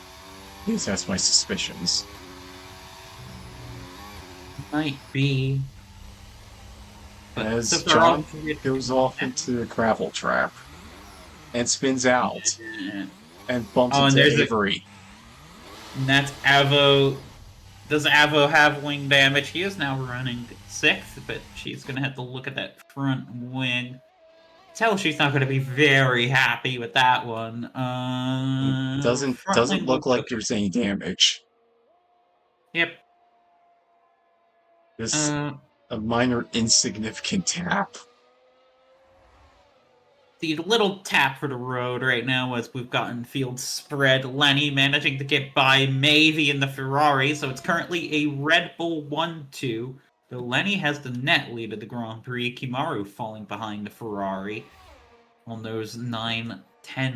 At least that's my suspicions. Might be. But as John goes off into the gravel trap and spins out and bumps into Avery. And that's Avo. Does Avo have wing damage? He is now running 6th, but she's going to have to look at that front wing. Tell she's not going to be very happy with that one. Doesn't look like there's any damage. Yep. Just a minor insignificant tap. The little tap for the road right now as we've gotten field spread. Lenny managing to get by Mavie in the Ferrari, so it's currently a Red Bull 1-2. So Lenny has the net lead of the Grand Prix. Kimaru falling behind the Ferrari on those 9-10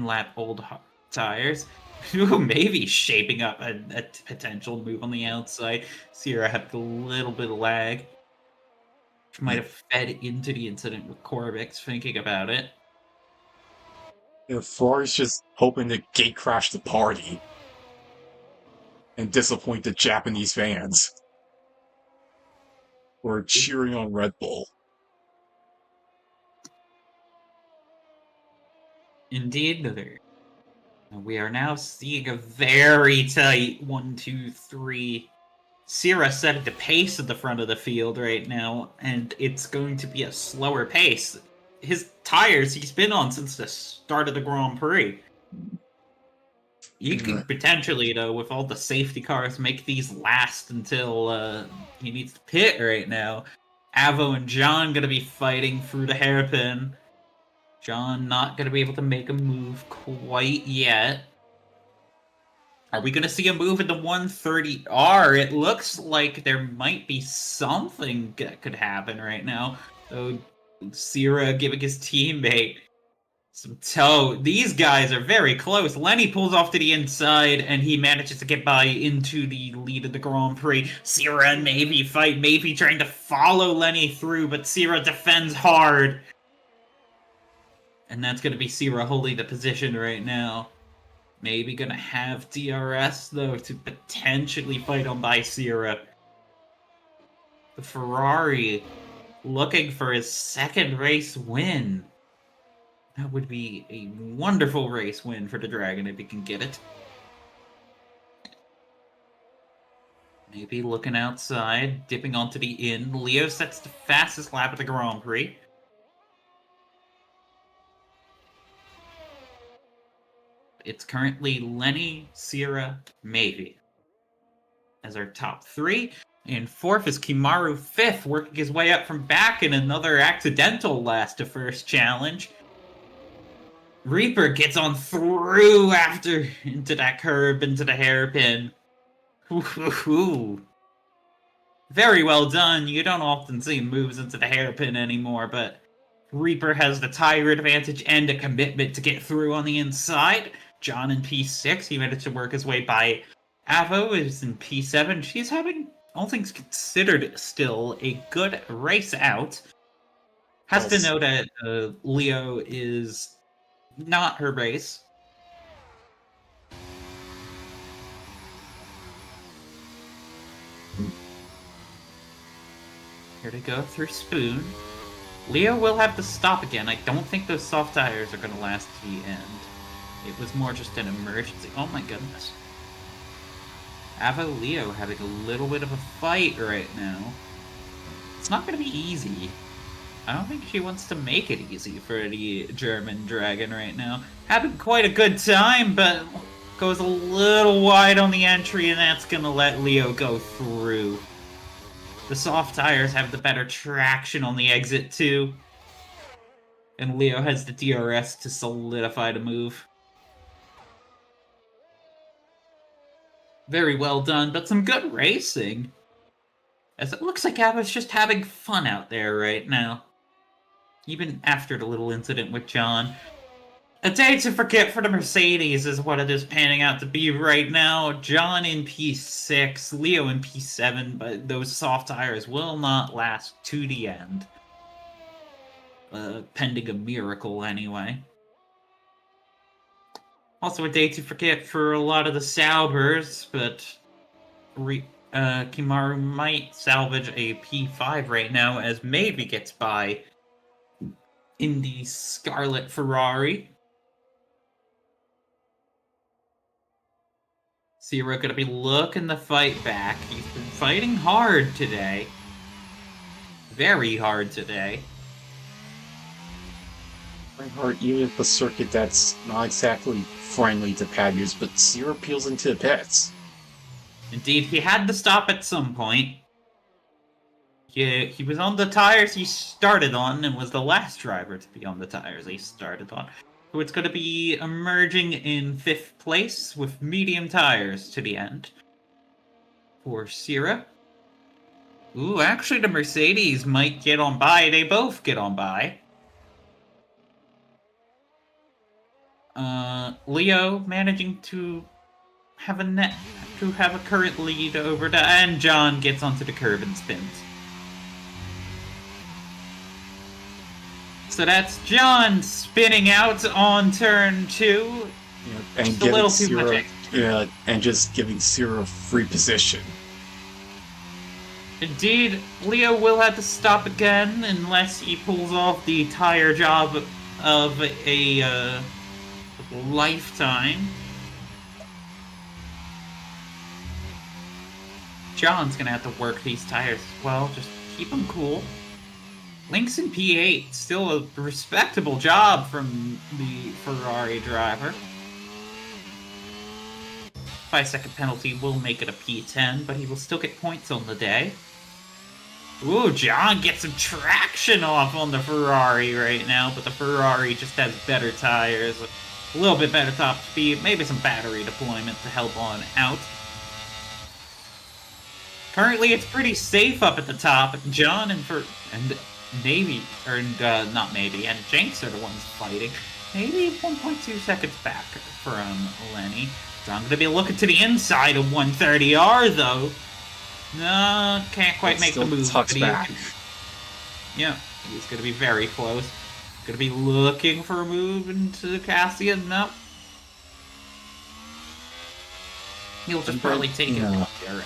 lap old tires. Ooh, maybe shaping up a potential move on the outside. Sierra had a little bit of lag, which might have fed into the incident with Corvix, thinking about it. Ferrari's just hoping to gate crash the party and disappoint the Japanese fans who are cheering on Red Bull. Indeed, we are now seeing a very tight 1, 2, 3. Sierra setting the pace at the front of the field right now, and it's going to be a slower pace. His tires he's been on since the start of the Grand Prix. You can potentially, though, with all the safety cars, make these last until he needs to pit right now. Avo and John gonna be fighting through the hairpin. John not gonna be able to make a move quite yet. Are we gonna see a move in the 130R? It looks like there might be something that could happen right now. So, Sierra giving his teammate some toe. These guys are very close. Lenny pulls off to the inside, and he manages to get by into the lead of the Grand Prix. Sierra and Maybe fight. Maybe trying to follow Lenny through, but Sierra defends hard. And that's going to be Sierra holding the position right now. Maybe going to have DRS, though, to potentially fight on by Sierra. The Ferrari looking for his second race win. That would be a wonderful race win for the Dragon if he can get it. Maybe looking outside, dipping onto the in. Leo sets the fastest lap of the Grand Prix. It's currently Lenny, Sierra, Maybe as our top three. And fourth is Kimaru, fifth, working his way up from back in another accidental last to first challenge. Reaper gets on through after into that curb, into the hairpin. Ooh. Very well done. You don't often see moves into the hairpin anymore, but Reaper has the tire advantage and a commitment to get through on the inside. John in P6, he managed to work his way by Avo, is in P7. She's having, all things considered, still a good race out. Has to know that Leo is not her race. Here to go through Spoon. Leo will have to stop again. I don't think those soft tires are going to last to the end. It was more just an emergency. Oh my goodness. Avo Leo having a little bit of a fight right now. It's not going to be easy. I don't think she wants to make it easy for the German Dragon right now. Having quite a good time, but goes a little wide on the entry, and that's going to let Leo go through. The soft tires have the better traction on the exit, too. And Leo has the DRS to solidify the move. Very well done, but some good racing. As it looks like Avo's just having fun out there right now. Even after the little incident with John. A day to forget for the Mercedes is what it is panning out to be right now. John in P6, Leo in P7, but those soft tires will not last to the end. Pending a miracle, anyway. Also a day to forget for a lot of the Saubers, but Kimaru might salvage a P5 right now as Maybe gets by in the Scarlet Ferrari. Sierra gonna be looking to fight back. He's been fighting hard today. Very hard today. Hard, even if the circuit that's not exactly friendly to paddies, but Sierra peels into the pits. Indeed, he had to stop at some point. He was on the tires he started on and was the last driver to be on the tires he started on. So it's going to be emerging in 5th place with medium tires to the end for Sierra. Ooh, actually the Mercedes might get on by. They both get on by. Leo managing to have a current lead over the, and John gets onto the curb and spins. So that's John spinning out on turn 2. And just a little too much. Yeah, and just giving Sierra free position. Indeed, Leo will have to stop again unless he pulls off the tire job of a lifetime. John's gonna have to work these tires as well, just keep them cool. Link's in P8, still a respectable job from the Ferrari driver. 5-second penalty will make it a P10, but he will still get points on the day. Ooh, John gets some traction off on the Ferrari right now, but the Ferrari just has better tires, a little bit better top speed, maybe some battery deployment to help on out. Currently, it's pretty safe up at the top. John and not maybe, and Jenks are the ones fighting. Maybe 1.2 seconds back from Lenny. John gonna be looking to the inside of 130R though. No, can't quite make the move. Tucks back. Yeah, he's gonna be very close. Gonna be looking for a move into Cassian. Nope. He'll just probably take it off there.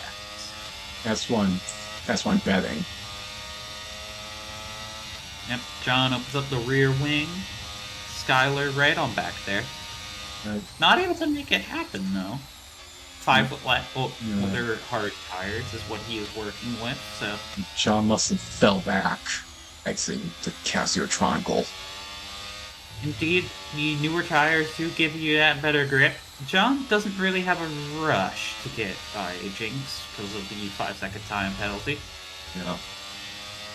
That's one betting. Yep, John opens up the rear wing. Skylar right on back there. Right. Not able to make it happen though. 5 foot left. Other hard tires is what he is working with. So John must have fell back, exiting the Casio Triangle. Indeed, the newer tires do give you that better grip. John doesn't really have a rush to get by Jinx because of the 5-second time penalty. Yeah.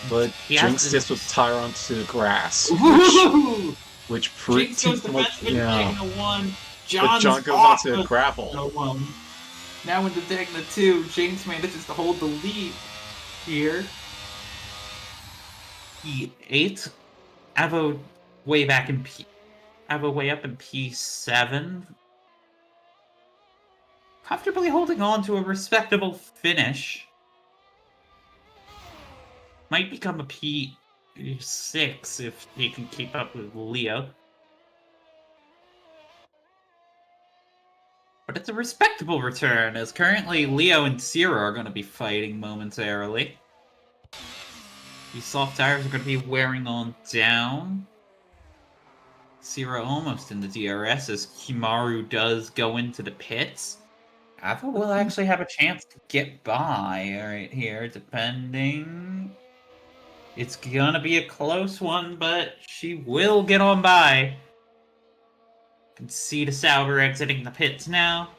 But Jinx gets with tire onto the grass. Which Jinx goes to one. But John goes onto the gravel. Now into Dagna 2, Jinx manages to hold the lead here. P8. Avo way back in Avo way up in P7. Comfortably holding on to a respectable finish. Might become a P6 if he can keep up with Leo. But it's a respectable return, as currently Leo and Zero are going to be fighting momentarily. These soft tires are going to be wearing on down. Zero almost in the DRS as Kimaru does go into the pits. Avo will actually have a chance to get by right here, depending. It's going to be a close one, but she will get on by. Can see the Sauber exiting the pits now.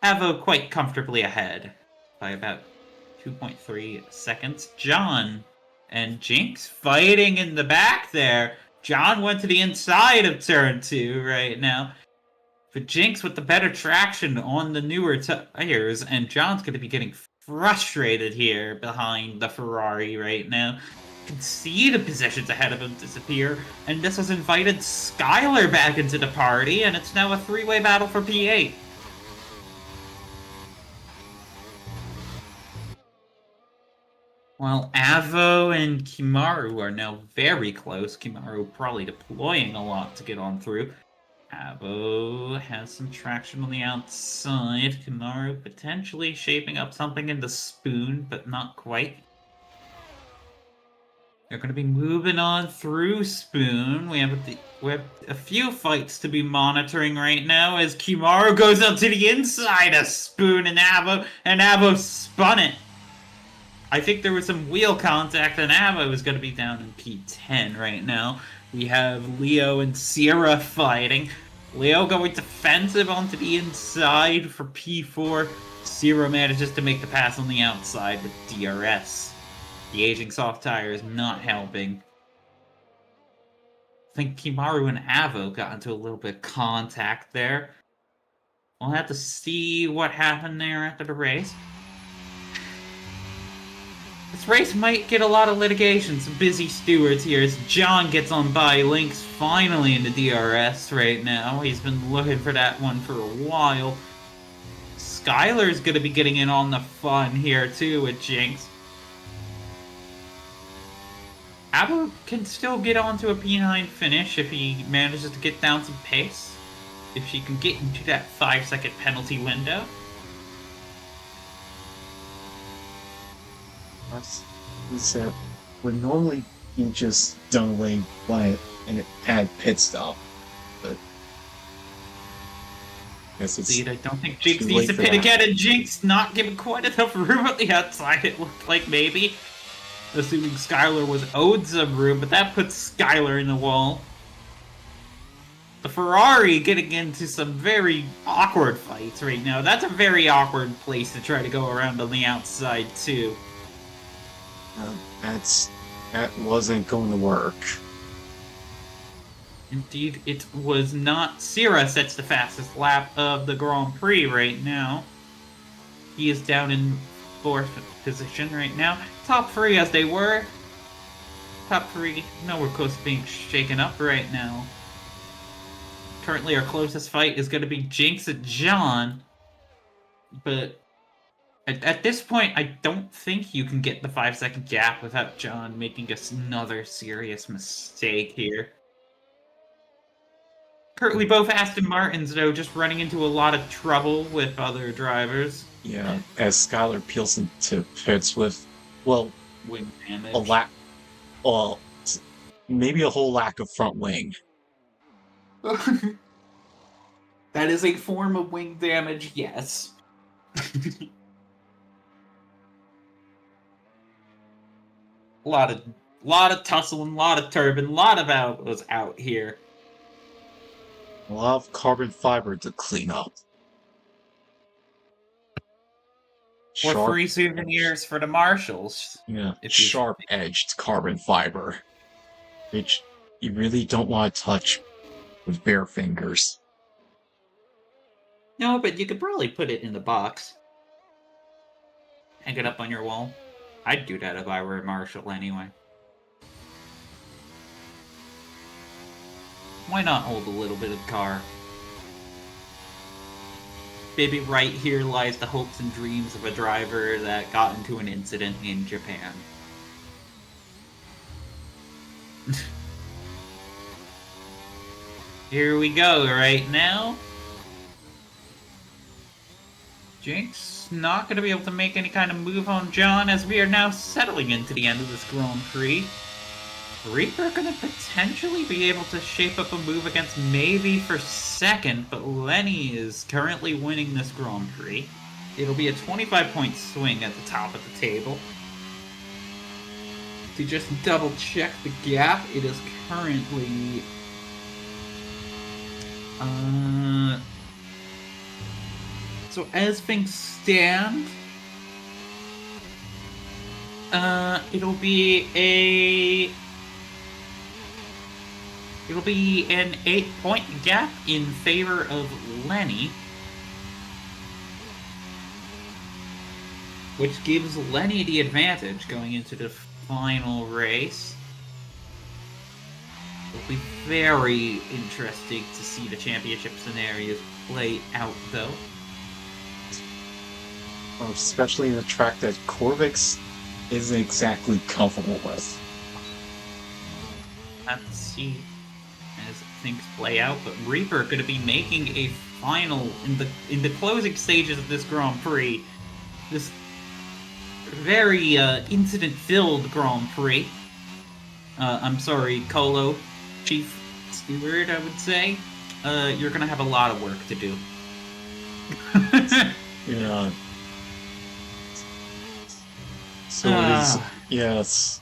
Avo quite comfortably ahead by about 2.3 seconds. John and Jinx fighting in the back there. John went to the inside of turn 2 right now. But Jinx with the better traction on the newer tires, and John's going to be getting frustrated here behind the Ferrari right now. Can see the positions ahead of him disappear, and this has invited Skylar back into the party, and it's now a 3-way battle for P8. While Avo and Kimaru are now very close, Kimaru probably deploying a lot to get on through. Avo has some traction on the outside. Kimaru potentially shaping up something in the spoon, but not quite. They're going to be moving on through Spoon. We have a few fights to be monitoring right now as Kimaru goes up to the inside of Spoon and Avo spun it. I think there was some wheel contact and Avo is going to be down in P10 right now. We have Leo and Sierra fighting. Leo going defensive onto the inside for P4. Sierra manages to make the pass on the outside with DRS. The aging soft tire is not helping. I think Kimaru and Avo got into a little bit of contact there. We'll have to see what happened there after the race. This race might get a lot of litigation, some busy stewards here as John gets on by. Link's finally in the DRS right now. He's been looking for that one for a while. Skylar's going to be getting in on the fun here too with Jinx. Avo can still get onto a P9 finish if he manages to get down some pace. If she can get into that 5-second penalty window. Would normally be just done away by an add pit stop, but I guess it's. Indeed, I don't think Jinx needs to pit again, and Jinx not given quite enough room on the outside. It looked like maybe. Assuming Skylar was owed some room, but that puts Skylar in the wall. The Ferrari getting into some very awkward fights right now. That's a very awkward place to try to go around on the outside, too. That wasn't going to work. Indeed, it was not. Sierra sets the fastest lap of the Grand Prix right now. He is down in 4th position right now. Top 3 as they were. Top 3 nowhere close to being shaken up right now. Currently, our closest fight is going to be Jinx and John. But at this point, I don't think you can get the 5-second gap without John making another serious mistake here. Currently, both Aston Martins, though, just running into a lot of trouble with other drivers. Yeah, as Skylar peels into pits with, well, Wing damage. maybe a whole lack of front wing. That is a form of wing damage, yes. A lot of tussling, a lot of turbine, a lot of elbows out here. A lot of carbon fiber to clean up. Or free souvenirs for the marshals. Yeah, sharp-edged carbon fiber, which you really don't want to touch with bare fingers. No, but you could probably put it in the box. Hang it up on your wall. I'd do that if I were a marshal anyway. Why not hold a little bit of car? Maybe right here lies the hopes and dreams of a driver that got into an incident in Japan. Here we go right now. Jinx not going to be able to make any kind of move on John as we are now settling into the end of this Grand Prix. Reaper going to potentially be able to shape up a move against maybe for second, but Lenny is currently winning this Grand Prix. It'll be a 25-point swing at the top of the table. To just double check the gap, it is currently... So as things stand, it'll be an 8-point gap in favor of Lenny, which gives Lenny the advantage going into the final race. It'll be very interesting to see the championship scenarios play out, though. Especially in a track that Corvix isn't exactly comfortable with. Let's see as things play out, but Reaper going to be making a final in the closing stages of this Grand Prix. This very incident-filled Grand Prix. I'm sorry, Colo, Chief Steward, I would say. You're going to have a lot of work to do. Yeah. So yes.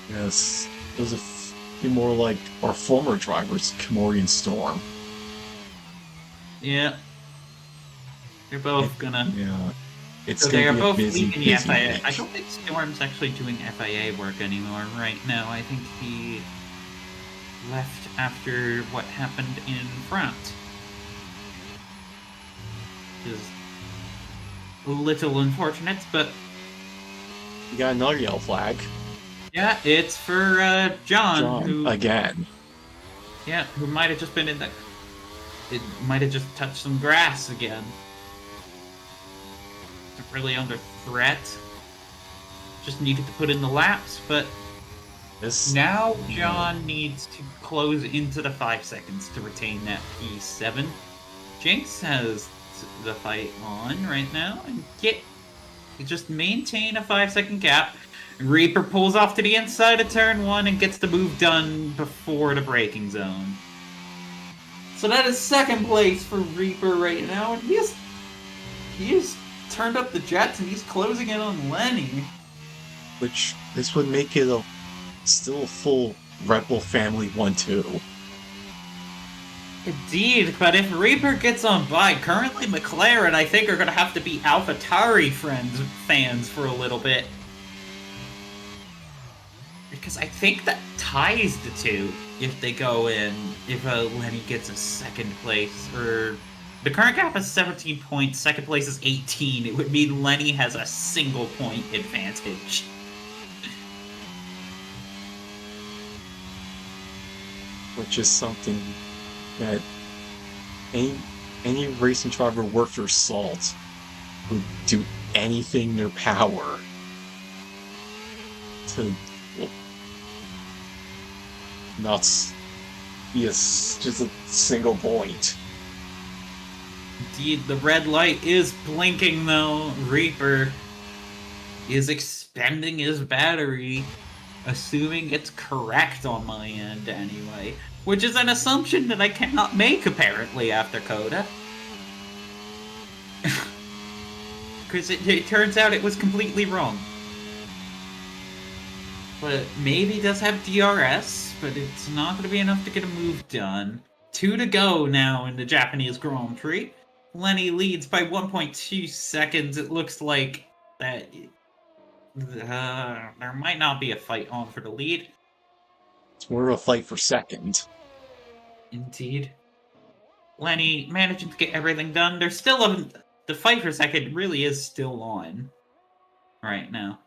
There's a few more like our former drivers, Kimori and Storm. Yeah. They're both gonna. Yeah. So they are both leaving the FIA. I don't think Storm's actually doing FIA work anymore right now. I think he left after what happened in France. Which is a little unfortunate, but... You got another yellow flag. Yeah, it's for John, who... Again. Yeah, who might have just been in the... It might have just touched some grass again. Not really under threat. Just needed to put in the laps, but... Now John needs to close into the 5 seconds to retain that P7. Jinx has the fight on right now, and just maintain a 5-second gap. Reaper pulls off to the inside of turn 1 and gets the move done before the braking zone. So that is second place for Reaper right now, and he has turned up the jets and he's closing in on Lenny. Which this would make it still a full Red Bull family 1-2. Indeed, but if Reaper gets on by, currently McLaren, I think, are going to have to be AlphaTauri fans for a little bit. because I think that ties the two if they go in, if Lenny gets a second place, or the current gap is 17 points, second place is 18. It would mean Lenny has a single point advantage. Which is something that any racing driver worth their salt would do anything in their power to not be just a single point. Indeed, the red light is blinking though. Reaper is expending his battery, assuming it's correct on my end anyway, which is an assumption that I cannot make apparently after Coda. Because it turns out it was completely wrong. But maybe he does have DRS, but it's not going to be enough to get a move done. 2 to go now in the Japanese Grand Prix. Lenny leads by 1.2 seconds. It looks like that there might not be a fight on for the lead. It's more of a fight for second. Indeed. Lenny managing to get everything done. There's still the fight for second really is still on right now.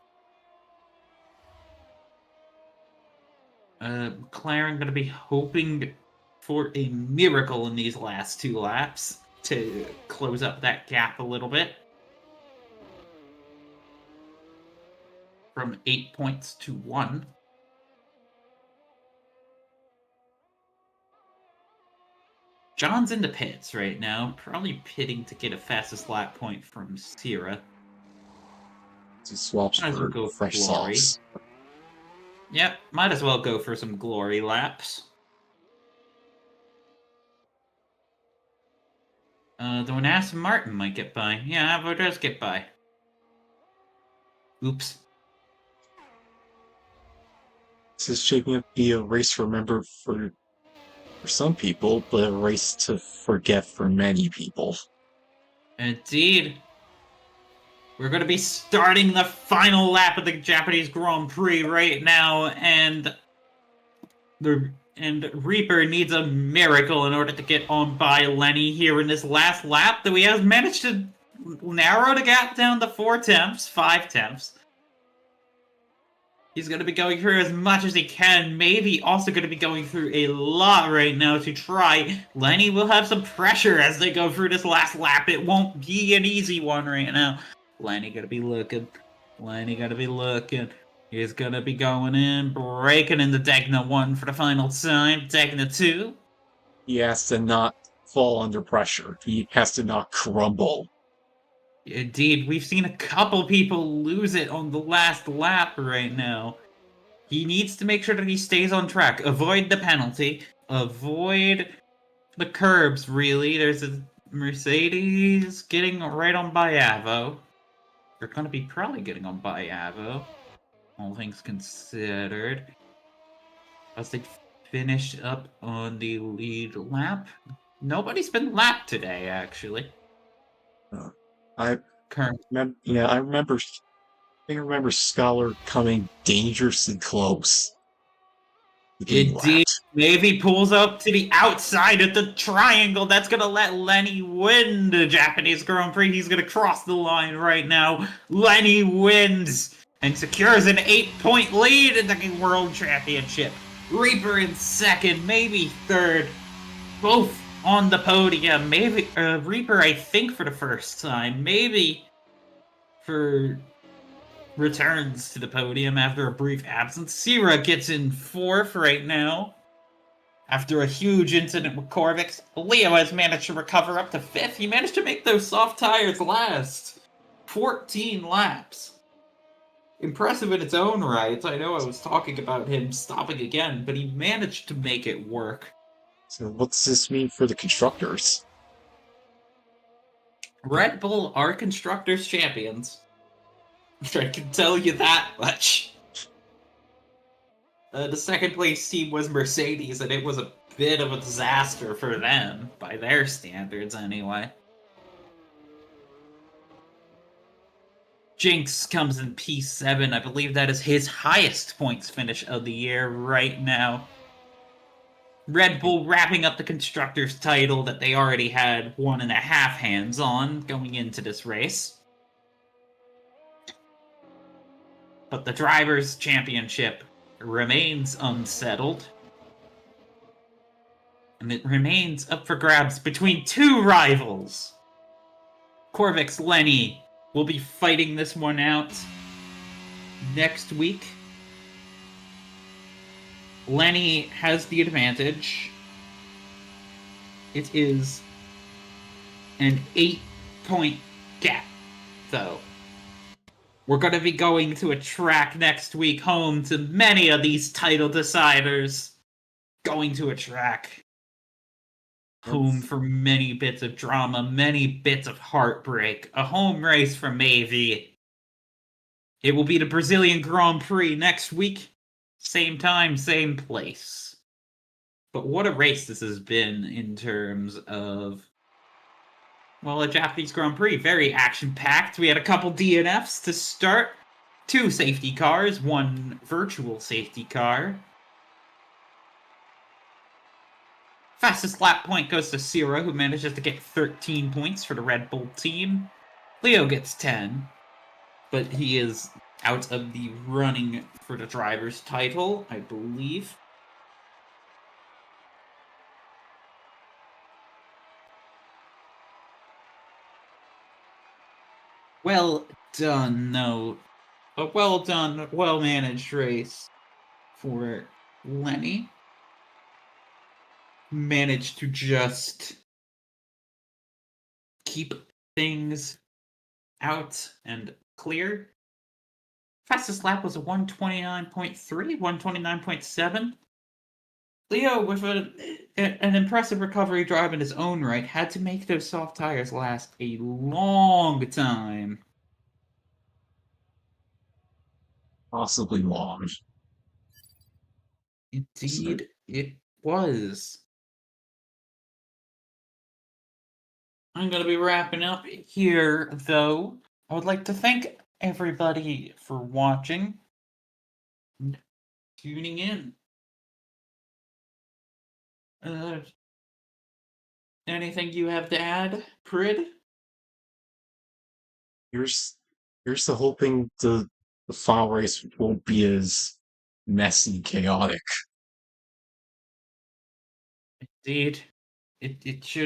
McLaren going to be hoping for a miracle in these last 2 laps to close up that gap a little bit. From 8 points to 1. John's in the pits right now, probably pitting to get a fastest lap point from Sierra. He swaps Might as well for go fresh glory. softs. Yep, might as well go for some glory laps. Though an Aston Martin might get by. Yeah, Avo does get by. Oops. This is shaping up to be a race to remember for some people, but a race to forget for many people. Indeed. We're going to be starting the final lap of the Japanese Grand Prix right now, and Reaper needs a miracle in order to get on by Lenny here in this last lap, though he has managed to narrow the gap down to 5 tenths. He's going to be going through as much as he can, maybe also going to be going through a lot right now to try. Lenny will have some pressure as they go through this last lap. It won't be an easy one right now. Lenny going to be looking. He's going to be going in, breaking into Degna 1 for the final time. Degna 2. He has to not fall under pressure. He has to not crumble. Indeed, we've seen a couple people lose it on the last lap right now. He needs to make sure that he stays on track. Avoid the penalty. Avoid the curbs, really. There's a Mercedes getting right on by Avo. They're going to be probably getting on by Avo, all things considered. As they finish up on the lead lap. Nobody's been lapped today, actually. I remember Scholar coming dangerously close. Indeed. Maybe pulls up to the outside of the triangle. That's going to let Lenny win the Japanese Grand Prix. He's going to cross the line right now. Lenny wins and secures an 8-point lead in the World Championship. Reaper in second, maybe third. Both on the podium. Maybe Reaper, I think, for the first time. Maybe for returns to the podium after a brief absence. Sierra gets in 4th right now. After a huge incident with Corvix, Leo has managed to recover up to 5th. He managed to make those soft tires last 14 laps. Impressive in its own right. I know I was talking about him stopping again, but he managed to make it work. So what's this mean for the constructors? Red Bull are Constructors champions. I can tell you that much. The second place team was Mercedes, and it was a bit of a disaster for them, by their standards anyway. Jinx comes in P7. I believe that is his highest points finish of the year right now. Red Bull wrapping up the constructors' title that they already had 1.5 hands on going into this race. But the Drivers' Championship remains unsettled. And it remains up for grabs between two rivals. Corvix Lenny will be fighting this one out next week. Lenny has the advantage. It is an 8-point gap, though. We're going to be going to a track next week home to many of these title deciders. Going to a track home for many bits of drama, many bits of heartbreak. A home race for Mavie. It will be the Brazilian Grand Prix next week. Same time, same place. But what a race this has been in terms of, well, a Japanese Grand Prix. Very action-packed. We had a couple DNFs to start. 2 safety cars, 1 virtual safety car. Fastest lap point goes to Sierra, who manages to get 13 points for the Red Bull team. Leo gets 10, but he is out of the running for the driver's title, I believe. Well done, though. A well done, well managed race for Lenny. Managed to just keep things out and clear. Fastest lap was a 129.3, 129.7. Leo, with an impressive recovery drive in his own right, had to make those soft tires last a long time. Possibly long. Indeed, it was. I'm going to be wrapping up here, though. I would like to thank everybody for watching and tuning in. Anything you have to add, Prid? Here's the hoping the final race won't be as messy, chaotic. Indeed, it should.